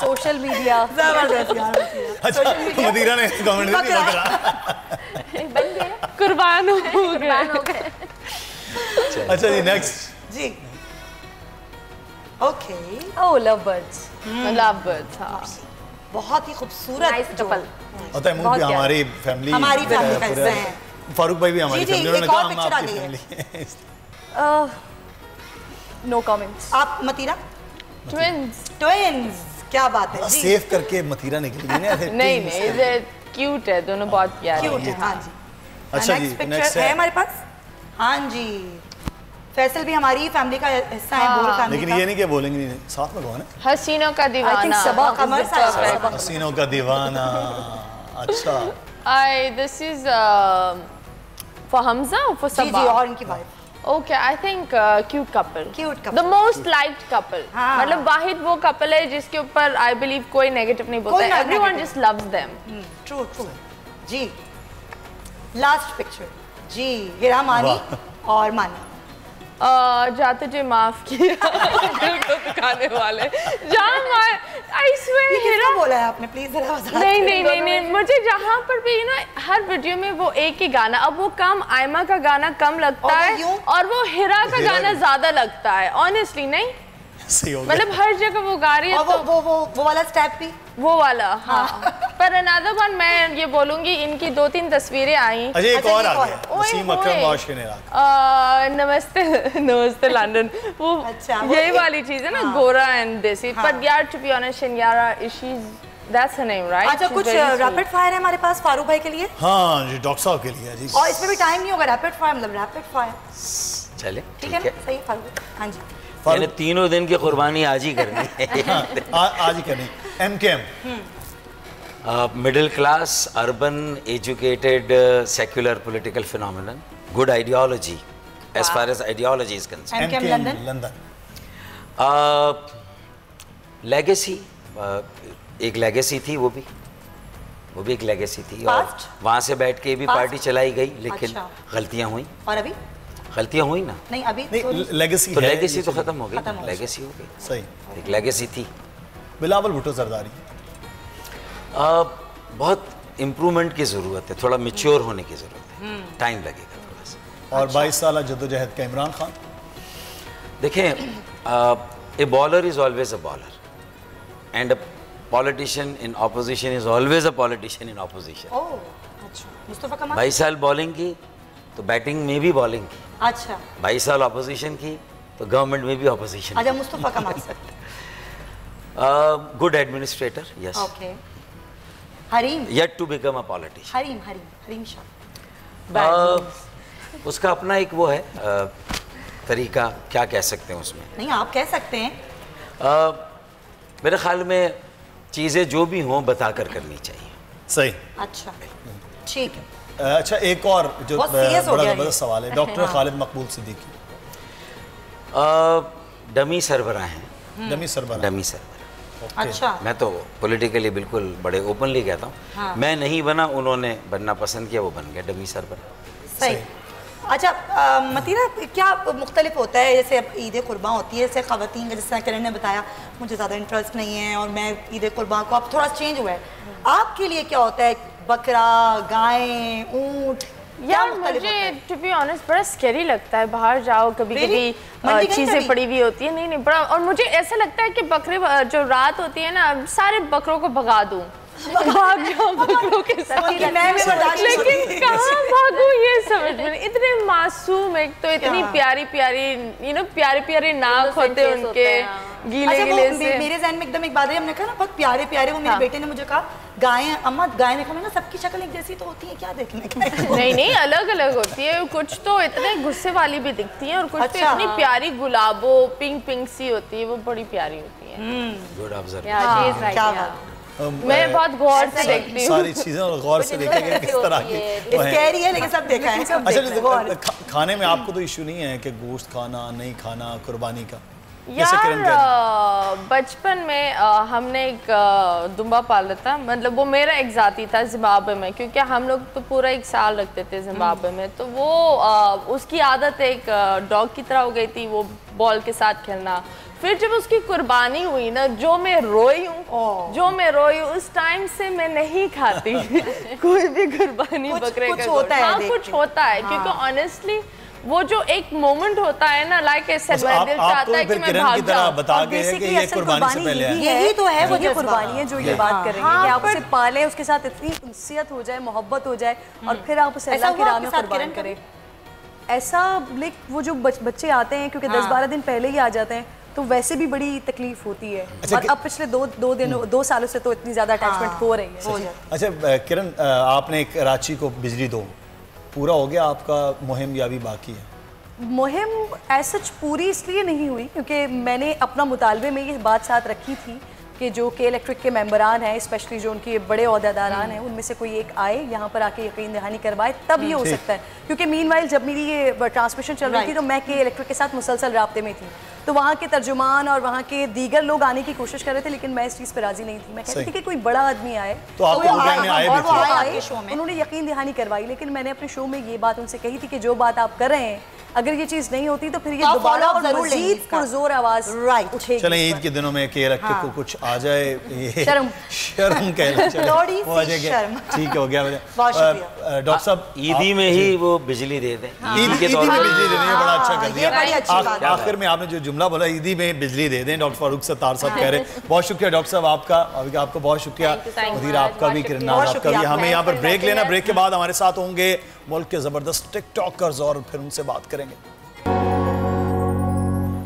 सोशल मीडिया जबरदस्त यार। अच्छा मदीरा ने कमेंट कर दिया बन गया, कुर्बान हो गए। अच्छा जी नेक्स्ट जी ओके। ओह लव बर्ड्स, लव बर्ड्स, हाँ बहुत ही खूबसूरत नाइस कपल। होता है मुझे हमारी फैमिली का हिस्सा है। फारूक भाई भी हमारी फैमिली, उन्होंने कहा हम आपकी फैमिली। No comments. आप मतीरा? ट्विंस। ट्विंस, क्या बात है जी। सेव करके मतीरा निकली नहीं क्यूट है, दोनों बहुत प्यारे क्यूट है। हाँ जी। अच्छा जी नेक्स्ट है हमारे पास। हाँ जी, फैसल भी हमारी फैमिली का हिस्सा है, बोल फैमिली लेकिन ये नहीं क्या बोलेंगे साथ में कौन है? हसीनों का दीवाना। हसीनों का दीवाना। अच्छा this is for Hamza or for Sabah? जी और इनकी wife. Okay, I think cute couple. Cute couple. The most liked couple. मतलब वाहिद वो couple है जिसके ऊपर I believe कोई negative नहीं बोलता है. Everyone just loves them. True, true. जी लास्ट पिक्चर जी, हिरा मानी और मानी। जा तुझे माफ किया दिल को दुखाने वाले आई स्वेयर। हिरा बोला है आपने, प्लीज जरा बता। नहीं मुझे जहाँ पर भी ना हर वीडियो में वो एक ही गाना, अब वो कम आयमा का गाना कम लगता है और वो हिरा का गाना ज्यादा लगता है ऑनेस्टली। नहीं मतलब हर जगह वो गा रही है और तो वो वाला स्टेप भी वो वाला। हाँ पर अनदर वन मैं ये बोलूंगी, इनकी 2-3 तस्वीरें आई। अच्छा एक और आ गया, वसीम अकरम और शिनेरा। नमस्ते लंदन, वो यही वाली चीज है ना, गोरा एंड देसी। बट यार टू बी ऑनेस्ट शिन्यारा that's her name, right? अच्छा कुछ रैपिड फायर है हमारे पास फारूक भाई के लिए। हाँ जी डॉक्टर साहब के लिए जी। और इसमें भी टाइम नहीं होगा, रैपिड फायर मतलब रैपिड फायर। चले ठीक है सही फारूक। हाँ जी मैंने तीनों दिन की कुर्बानी आज ही करनी है। आज ही करनी। MKM middle class urban educated secular political phenomenon, good ideology as far as ideology is concerned. MKM London legacy, एक लेगेसी थी, वो भी एक लेगेसी थी। और वहाँ से बैठ के भी पार्टी चलाई गई, लेकिन गलतियाँ हुई। और अभी गलतियाँ हुई ना? नहीं अभी लेगेसी तो लेगेसी तो खत्म हो गई, लेगेसी हो गई। सही एक लेगेसी थी। बिलावल भुट्टो जरदारी बहुत इम्प्रूवमेंट की ज़रूरत है, थोड़ा मैच्योर होने की ज़रूरत है, टाइम लगेगा थोड़ा सा। और 22 साल जद्दोजहद का इमरान खान। देखें a bowler is always a bowler and a politician in opposition is always a politician in opposition. Mustafa कमाल 22 साल बॉलिंग की तो बैटिंग में भी बॉलिंग की। अच्छा 22 साल ऑपोजिशन की तो गवर्नमेंट में भी ऑपोजिशन। अच्छा Mustafa Kamal good administrator, yes. Okay Hareem yet to become a politician. Hareem Shah उसका अपना एक वो है तरीका, क्या कह सकते हैं उसमें? नहीं आप कह सकते हैं। मेरे ख्याल में चीज़ें जो भी हों बताकर करनी चाहिए। सही। अच्छा ठीक है। अच्छा एक और जो बड़ा ज़बरदस्त सवाल है, डॉक्टर खालिद मकबूल सिद्दीकी डमी सरबराह हैं। डमी सरबराह। अच्छा मैं तो पॉलिटिकली बिल्कुल बड़े ओपनली कहता हूँ। हाँ। मैं नहीं बना, उन्होंने बनना पसंद किया, वो बन गया डमी सरबराह। सही। अच्छा मतीरा क्या मुख्तलिफ होता है, जैसे अब ईद कुर्बान होती है, जैसे ख़वातीन का जिस तरह किरण ने बताया मुझे ज़्यादा इंटरेस्ट नहीं है और मैं ईद कुर्बान को अब थोड़ा चेंज हुआ है, आपके लिए क्या होता है? बकरा, गाय, ऊँट? यार मुझे टू बी ऑनेस्ट बड़ा स्कैरी लगता है, बाहर जाओ कभी कभी चीज़ें पड़ी हुई होती है। नहीं बड़ा, और मुझे ऐसा लगता है कि बकरे जो रात होती है ना, सारे बकरों को भगा दूँ, भाग जाओ बकरों के साथ। लेकिन कहाँ भागूं ये समझ में नहीं। इतने मासूम, एक तो इतनी प्यारी प्यारे नाक होते हैं उनके, गीले गीले से। मेरे ज़हन में एकदम एक बात है, हमने कहा ना बहुत प्यारे प्यारे, वो मेरे बेटे ने मुझे कहा गायें अम्मा, गायें देखा मैंने सबकी शक्ल एक जैसी तो होती है, क्या देखने का? नहीं अलग अलग होती है, कुछ तो इतने गुस्से वाली भी दिखती है और कुछ तो इतनी प्यारी गुलाबो पिंक सी होती है, वो बड़ी प्यारी होती है। Good observation. मैं बहुत गौर से देखती हूँ सारी चीजें और गौर से देखेंगे किस तरह की स्कैरी है, लेकिन सब देखा है। अच्छा खाने में आपको तो इशू नहीं है कि गोश्त खाना नहीं खाना कुर्बानी का? यार बचपन में हमने एक दुम्बा पाला था, मतलब वो मेरा एक जाती था जिम्बाब्वे में, क्योंकि हम लोग तो पूरा 1 साल रखते थे जिम्बाब्वे में, तो वो उसकी आदत एक डॉग की तरह हो गई थी, वो बॉल के साथ खेलना। फिर जब उसकी कुर्बानी हुई ना, जो मैं रोई हूँ उस टाइम से मैं नहीं खाती कोई भी कुर्बानी बकरे का होता है, हाँ कुछ होता है, क्योंकि ऑनेस्टली वो जो एक मोमेंट होता है ना, लाइक दिल चाहता है कि मैं भाग जाऊं। बता गए हैं कि ये कुर्बानी से पहले है। यही तो है वो जो कुर्बानी है जो ये बात कर रही है कि आप उसे पालें, उसके साथ इतनी उनसियत हो जाए, मोहब्बत हो जाए और फिर आप उसे अल्लाह की राह में कुर्बान करें। ऐसा लाइक वो जो बच्चे आते हैं क्योंकि 10-12 दिन पहले ही आ जाते हैं, तो वैसे भी बड़ी तकलीफ होती है। और अब पिछले 2 सालों से तो इतनी ज्यादा अटैचमेंट हो रही है। अच्छा किरण, आपने कराची को बिजली दो पूरा हो गया आपका मुहिम या भी बाकी है? मुहिम ऐसा पूरी इसलिए नहीं हुई क्योंकि मैंने अपना मुतालबे में ये बात साथ रखी थी कि जो के इलेक्ट्रिक के मेंबरान हैं, स्पेशली जो उनके बड़े ओहदेदारान हैं, उनमें से कोई एक आए यहाँ पर आके यकीन दहानी करवाए, तब ये हो सकता है। क्योंकि मीनवाइल जब मेरी ये ट्रांसमिशन चल रही थी तो मैं के इलेक्ट्रिक के साथ मुसलसल राब्ते में थी, तो वहाँ के तर्जुमान और वहाँ के दीगर लोग आने की कोशिश कर रहे थे, लेकिन मैं इस चीज़ पर राजी नहीं थी। मैं कहती थी कि कोई बड़ा आदमी आए, तो उन्होंने यकीन दहानी करवाई, लेकिन मैंने अपने शो में ये बात उनसे कही थी कि जो बात आप कर रहे हैं, अगर ये चीज़ नहीं होती तो फिर ये दोबारा और मज़ीद पुरज़ोर आवाज़ उठेगी। चलें ईद के दिनों में के इलेक्ट्रिक को कुछ आ जाए, ये शर्म कह लें, ठीक हो गया। डॉक्टर साहब ईदी में ही वो बिजली दे दें, ईद के दौर में बिजली देने में बड़ा अच्छा कर दिया। आखिर में आपने जो जुमला बोला ईदी में बिजली दे दें, डॉक्टर फारूक सत्तार साहब कह रहे, बहुत शुक्रिया डॉक्टर साहब आपका, आपको बहुत शुक्रिया वज़ीर आपका भी, किरण आपका भी। हमें यहाँ पर ब्रेक लेना, ब्रेक के बाद हमारे साथ होंगे मुल्क के जबरदस्त टिकटॉकर्स और फिर उनसे बात करेंगे।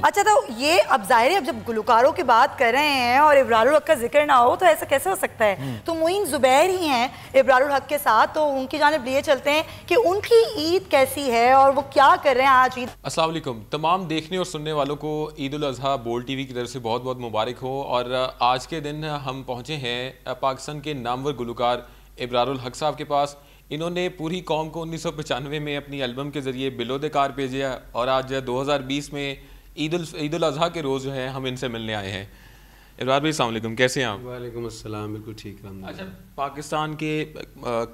अच्छा, तो ये अब जाहिर है, अब जब गुलकारों की बात कर रहे हैं और इब्रारुल हक का जिक्र ना हो तो ऐसा कैसे हो सकता है? तो मोइन जुबैर ही हैं इब्रारुल हक के साथ, तो उनकी जानिब लिए चलते हैं कि उनकी ईद कैसी है और वो क्या कर रहे हैं आज ईद। अस्सलाम वालेकुम तमाम देखने और सुनने वालों को ईद उल अज़हा बोल्ड टीवी की तरफ से बहुत बहुत मुबारक हो। और आज के दिन हम पहुँचे हैं पाकिस्तान के नामवर गुलकार इब्रारुल हक साहब के पास। इन्होंने पूरी कौम को 1995 में अपनी एल्बम के ज़रिए बिलो द कार भेजा और आज 2020 में ईद उल अज़हा के रोज़ जो है हम इनसे मिलने आए हैं। इब्रार भाई अस्सलाम वालेकुम, कैसे हैं आप? वालेकुम अस्सलाम, बिल्कुल ठीक है। अच्छा, पाकिस्तान के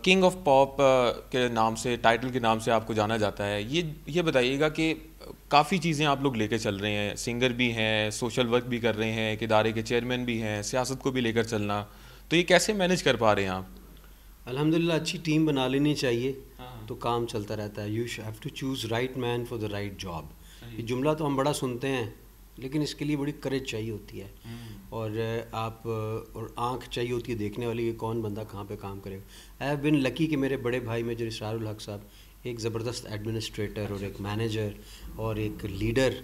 किंग ऑफ पॉप के नाम से, टाइटल के नाम से आपको जाना जाता है। ये बताइएगा कि काफ़ी चीज़ें आप लोग लेकर चल रहे हैं, सिंगर भी हैं, सोशल वर्क भी कर रहे हैं, एक इदारे के चेयरमैन भी हैं, सियासत को भी लेकर चलना, तो ये कैसे मैनेज कर पा रहे हैं आप? अल्हम्दुलिल्लाह अच्छी टीम बना लेनी चाहिए तो काम चलता रहता है। You have to choose right man for the right job. ये जुमला तो हम बड़ा सुनते हैं, लेकिन इसके लिए बड़ी करेज चाहिए होती है और और आँख चाहिए होती है देखने वाली, ये कौन बंदा कहाँ पे काम करेगा। आई हैव बिन लकी कि मेरे बड़े भाई मेजर इसरारुल हक साहब एक ज़बरदस्त एडमिनिस्ट्रेटर और एक मैनेजर और एक लीडर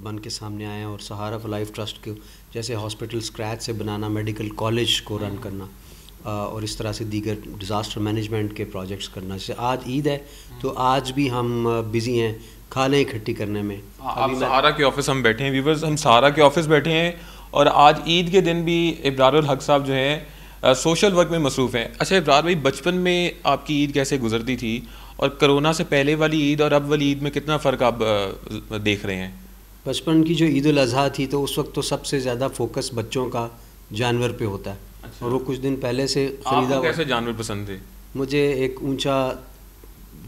बन के सामने आए हैं। और सहारा फॉर लाइफ ट्रस्ट को जैसे हॉस्पिटल स्क्रैच से बनाना, मेडिकल कॉलेज को रन करना और इस तरह से दीगर डिज़ास्टर मैनेजमेंट के प्रोजेक्ट्स करना। जैसे आज ईद है तो आज भी हम बिज़ी हैं खाने इकट्ठी करने में। अब सहारा के ऑफिस हम बैठे हैं, व्यूवर्स हम सहारा के ऑफिस बैठे हैं और आज ईद के दिन भी इब्रारुल हक साहब जो हैं सोशल वर्क में मसरूफ़ हैं। अच्छा इब्रार भाई, बचपन में आपकी ईद कैसे गुजरती थी और कोरोना से पहले वाली ईद और अब वाली ईद में कितना फ़र्क आप देख रहे हैं? बचपन की जो ईद उल अज़हा थी तो उस वक्त तो सबसे ज़्यादा फोकस बच्चों का जानवर पे होता है। अच्छा। और वो कुछ दिन पहले से खरीदा। कैसे जानवर पसंद थे? मुझे एक ऊंचा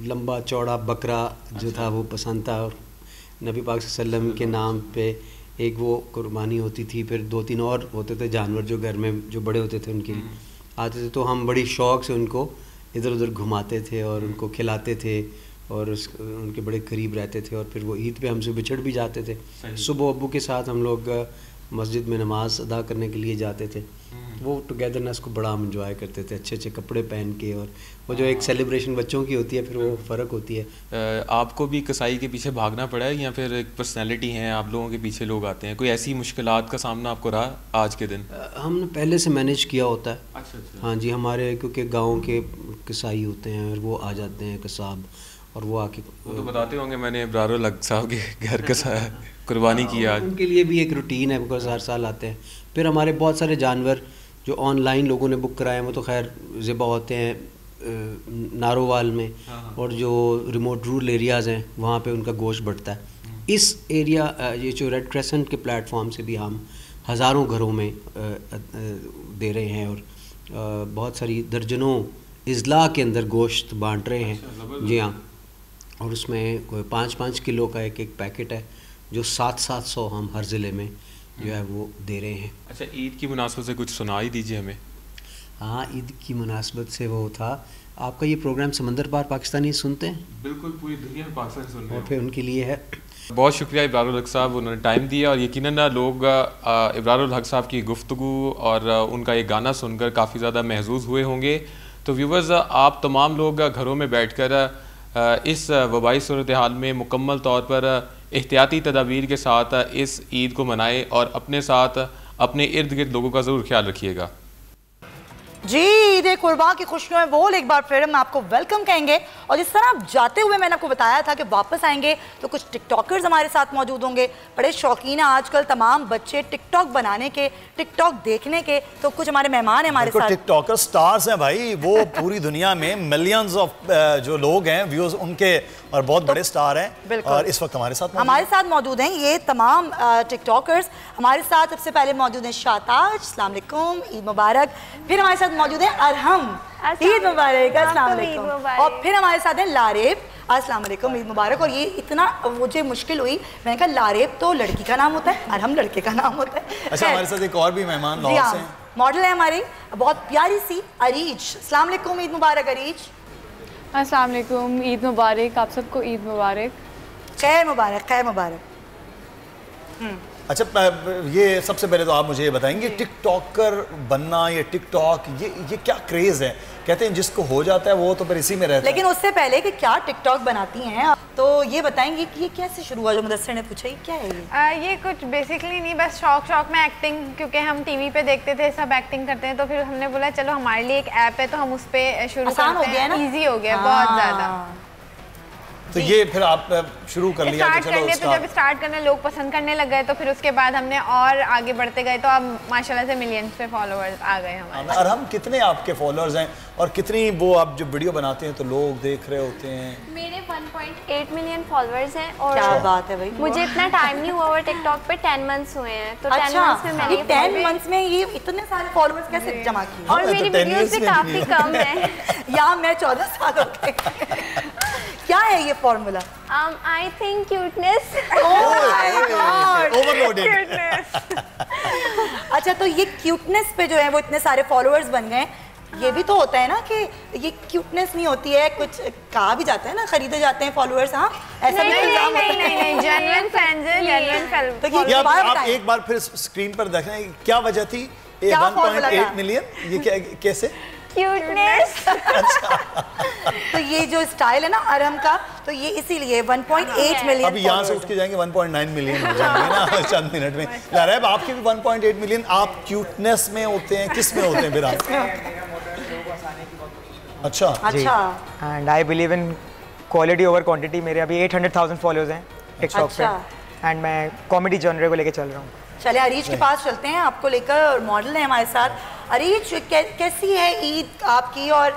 लंबा चौड़ा बकरा जो था वो पसंद था और नबी पाक सल्लल्लाहु अलैहि वसल्लम के नाम पे एक वो कुर्बानी होती थी, फिर 2-3 और होते थे जानवर जो घर में जो बड़े होते थे उनके लिए आते थे, तो हम बड़ी शौक़ से उनको इधर उधर घुमाते थे और उनको खिलाते थे और उनके बड़े करीब रहते थे। और फिर वो ईद पे हमसे बिछड़ भी जाते थे। सुबह अब्बू के साथ हम लोग मस्जिद में नमाज अदा करने के लिए जाते थे। वो टुगेदरनेस को बड़ा हम इंजॉय करते थे, अच्छे अच्छे कपड़े पहन के। और वो जो एक सेलिब्रेशन बच्चों की होती है फिर वो फ़र्क होती है। आपको भी कसाई के पीछे भागना पड़ा है या फिर एक पर्सनैलिटी है, आप लोगों के पीछे लोग आते हैं? कोई ऐसी मुश्किलात का सामना आपको रहा आज के दिन? हमने पहले से मैनेज किया होता है। अच्छा। हाँ जी, हमारे क्योंकि गाँव के कसाई होते हैं और वो आ जाते हैं कसाब और वो आके वो तो बताते होंगे मैंने इब्रारुल हक साहब के घर का कुर्बानी किया। उनके लिए भी एक रूटीन है बिकॉज हर साल आते हैं। फिर हमारे बहुत सारे जानवर जो ऑनलाइन लोगों ने बुक कराए वो तो खैर ज़िबा होते हैं नारोवाल में। और जो रिमोट रूरल एरियाज़ हैं वहाँ पे उनका गोश्त बढ़ता है। इस एरिया ये जो रेड क्रेसेंट के प्लेटफॉर्म से भी हम हज़ारों घरों में दे रहे हैं और बहुत सारी दर्जनों इज़ला के अंदर गोश्त बांट रहे हैं। जी हाँ, और उसमें कोई 5-5 किलो का एक पैकेट है जो 700 हम हर ज़िले में जो है वो दे रहे हैं। अच्छा, ईद की मुनासबत से कुछ सुना ही दीजिए हमें। हाँ, ईद की मुनासबत से वो था, आपका ये प्रोग्राम समंदर पार पाकिस्तानी सुनते हैं? बिल्कुल, पूरी दुनिया में पाकिस्तान सुन रहे हैं। और फिर उनके लिए है। बहुत शुक्रिया इब्रारुल हक साहब, उन्होंने टाइम दिया और यकीनन लोग इब्रारुल हक साहब की गुफ्तगू और उनका ये गाना सुनकर काफ़ी ज़्यादा महजूज हुए होंगे। तो व्यूवर्स, आप तमाम लोग घरों में बैठकर इस वबाई सूरत हाल में मुकम्मल तौर पर एहतियाती तदाबीर के साथ इस ईद को मनाएं और अपने साथ अपने इर्द गिर्द लोगों का ज़रूर ख्याल रखिएगा। जी, ईद कुर्बान की खुशियों में बोल एक बार फिर हम आपको वेलकम कहेंगे। और जिस तरह आप जाते हुए मैंने आपको बताया था कि वापस आएंगे तो कुछ टिकटॉकर्स हमारे साथ मौजूद होंगे। बड़े शौकीन हैं आजकल तमाम बच्चे टिकटॉक बनाने के, टिकटॉक देखने के। तो कुछ हमारे मेहमान हैं हमारे साथ। टिकटॉकर स्टार्स हैं भाई, वो पूरी दुनिया में मिलियंस ऑफ जो लोग हैं व्यूज उनके और बहुत बड़े स्टार हैं और इस वक्त हमारे साथ मौजूद हैं ये तमाम टिकटॉकर्स। हमारे साथ सबसे पहले मौजूद हैं शाताज, अस्सलाम वालेकुम, ईद मुबारक। फिर हमारे साथ मौजूद हैं अरहम, ईद मुबारक, अस्सलाम वालेकुम। और फिर हमारे साथ हैं लारेब, अस्सलाम वालेकुम, ईद मुबारक। और ये इतना मुझे मुश्किल हुई, मैंने कहा लारेब तो लड़की का नाम होता है, अरहम लड़के का नाम होता है। अच्छा, हमारे साथ एक और भी मेहमान लाहौर से मॉडल है हमारी, बहुत प्यारी सी अरीज। अस्सलाम वालेकुम, ईद मुबारक अरीज। अस्सलाम वालेकुम, ईद मुबारक, आप सबको ईद मुबारक। खैर मुबारक, खैर मुबारक। अच्छा, ये सबसे पहले तो आप मुझे ये बताएंगे टिकटॉकर बनना, ये टिकटॉक ये क्या क्रेज है? कहते हैं जिसको हो जाता है वो तो फिर इसी में रहता है। लेकिन उससे पहले कि क्या टिकटॉक बनाती हैं, तो ये बताएंगे कि ये कैसे शुरू हुआ? जो मुदस्सिर ने पूछा, ये क्या है? ये कुछ बेसिकली नहीं, बस शौक में एक्टिंग, क्योंकि हम टीवी पे देखते थे सब एक्टिंग करते हैं, तो फिर हमने बोला चलो हमारे लिए एक ऐप है तो हम उस पर शुरू करते हैं। ईजी हो गया बहुत ज़्यादा। तो ये फिर आप शुरू कर लिया स्टार्ट करने, तो जब स्टार्ट करने लोग पसंद करने लग गए तो फिर उसके बाद हमने और आगे बढ़ते गए, तो अब माशाल्लाह से मिलियंस पे फॉलोअर्स आ गए हमारे। और हम कितने आपके फॉलोअर्स हैं और कितनी वो आप जब वीडियो बनाते हैं तो लोग देख रहे होते हैं? मेरे 1.8 मिलियन फॉलोअर्स हैं। और क्या बात है भाई, मुझे इतना टाइम नहीं हुआ और टिकटॉक पे 10 मंथ्स हुए हैं। तो 10 मंथ्स में मैंने 10 मंथ्स में ये इतने सारे फॉलोअर्स कैसे जमा किए? और मेरी वीडियोस भी काफी कम है। यहाँ मैं 14 साल हो गए। क्या है ये formula? I think cuteness. Overloaded. अच्छा, तो ये क्यूटनेस पे जो है वो इतने सारे फॉलोअर्स बन गए। ये भी तो होता है ना कि ये क्यूटनेस नहीं होती है, कुछ कहा भी जाता है ना, खरीदे जाते हैं फॉलोअर्स। हाँ, ऐसा भी इल्जाम होता है। नहीं, जेन्युइन फैंस हैं, जेन्युइन फैंस। तो ये आप एक बार फिर स्क्रीन पर देखें, क्या वजह थी 1.8 मिलियन? ये कैसे? क्यूटनेस। तो ये जो स्टाइल है ना अरहम का, तो ये इसीलिए 1.8 मिलियन। अभी यहाँ से उसके जाएंगे 1.9 मिलियन हो जाएंगे ना चंद मिनट में। लारेब, आपके भी 1.8 मिलियन। आप क्यूटनेस में होते हैं, किस में होते हैं फिर आप? अच्छा। And I believe in quality over quantity. मेरे अभी 800,000 फॉलोअर्स हैं टिकटॉक पे एंड मैं कॉमेडी जॉनर को लेके चल रहा हूँ। चले अरीज के पास चलते हैं, आपको लेकर। और मॉडल है हमारे साथ। अरीज, कैसी है ईद आपकी? और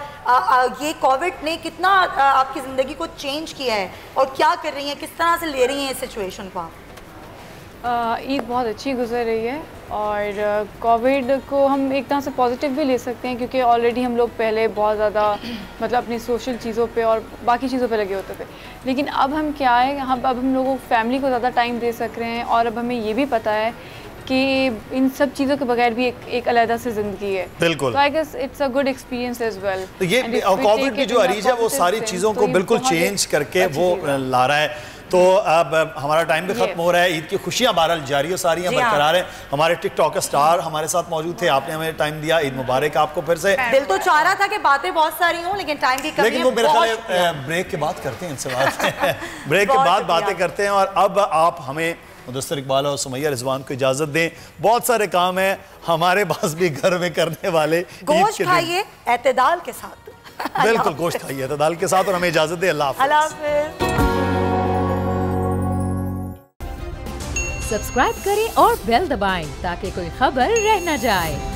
ये कोविड ने कितना आपकी ज़िंदगी को चेंज किया है और क्या कर रही हैं, किस तरह से ले रही हैं इस सिचुएशन को आप? ईद बहुत अच्छी गुजर रही है और कोविड को हम एक तरह से पॉजिटिव भी ले सकते हैं, क्योंकि ऑलरेडी हम लोग पहले बहुत ज़्यादा मतलब अपनी सोशल चीज़ों पे और बाकी चीज़ों पे लगे होते थे। लेकिन अब हम क्या है, अब हम लोगों फैमिली को ज़्यादा टाइम दे सक रहे हैं और अब हमें ये भी पता है कि इन सब चीज़ों के बगैर भी एक अलग से ज़िंदगी है। बिल्कुल। तो I guess it's a good experience as well. तो ये कोविड की जो अरीज है वो सारी चीज़ों को बिल्कुल चेंज करके वो ला रहा है। तो अब हमारा टाइम भी खत्म हो रहा है। ईद की खुशियां बहरहाल जारी और सारी हैं, बरकरार हैं। हमारे टिकटॉक स्टार हमारे साथ मौजूद थे, आपने हमें टाइम दिया। ईद मुबारक आपको फिर से। दिल तो चाह रहा था कि बातें बहुत सारी हों, लेकिन टाइम की कमी है। लेकिन वो मेरे ख्याल ब्रेक के बाद करते हैं इनसे बात। ब्रेक के बाद बातें करते हैं। और अब आप हमें मुदस्सिर इकबाल और सुमैया रिजवान को इजाजत दें, बहुत सारे काम हैं हमारे पास भी घर में करने वाले। गोश्त खाइए एतदाल के साथ। बिल्कुल, गोश्त खाइए एतदाल के साथ। और हमें इजाजत दें। अल्लाह हाफ़िज़। सब्सक्राइब करें और बेल दबाएं ताकि कोई खबर रह न जाए।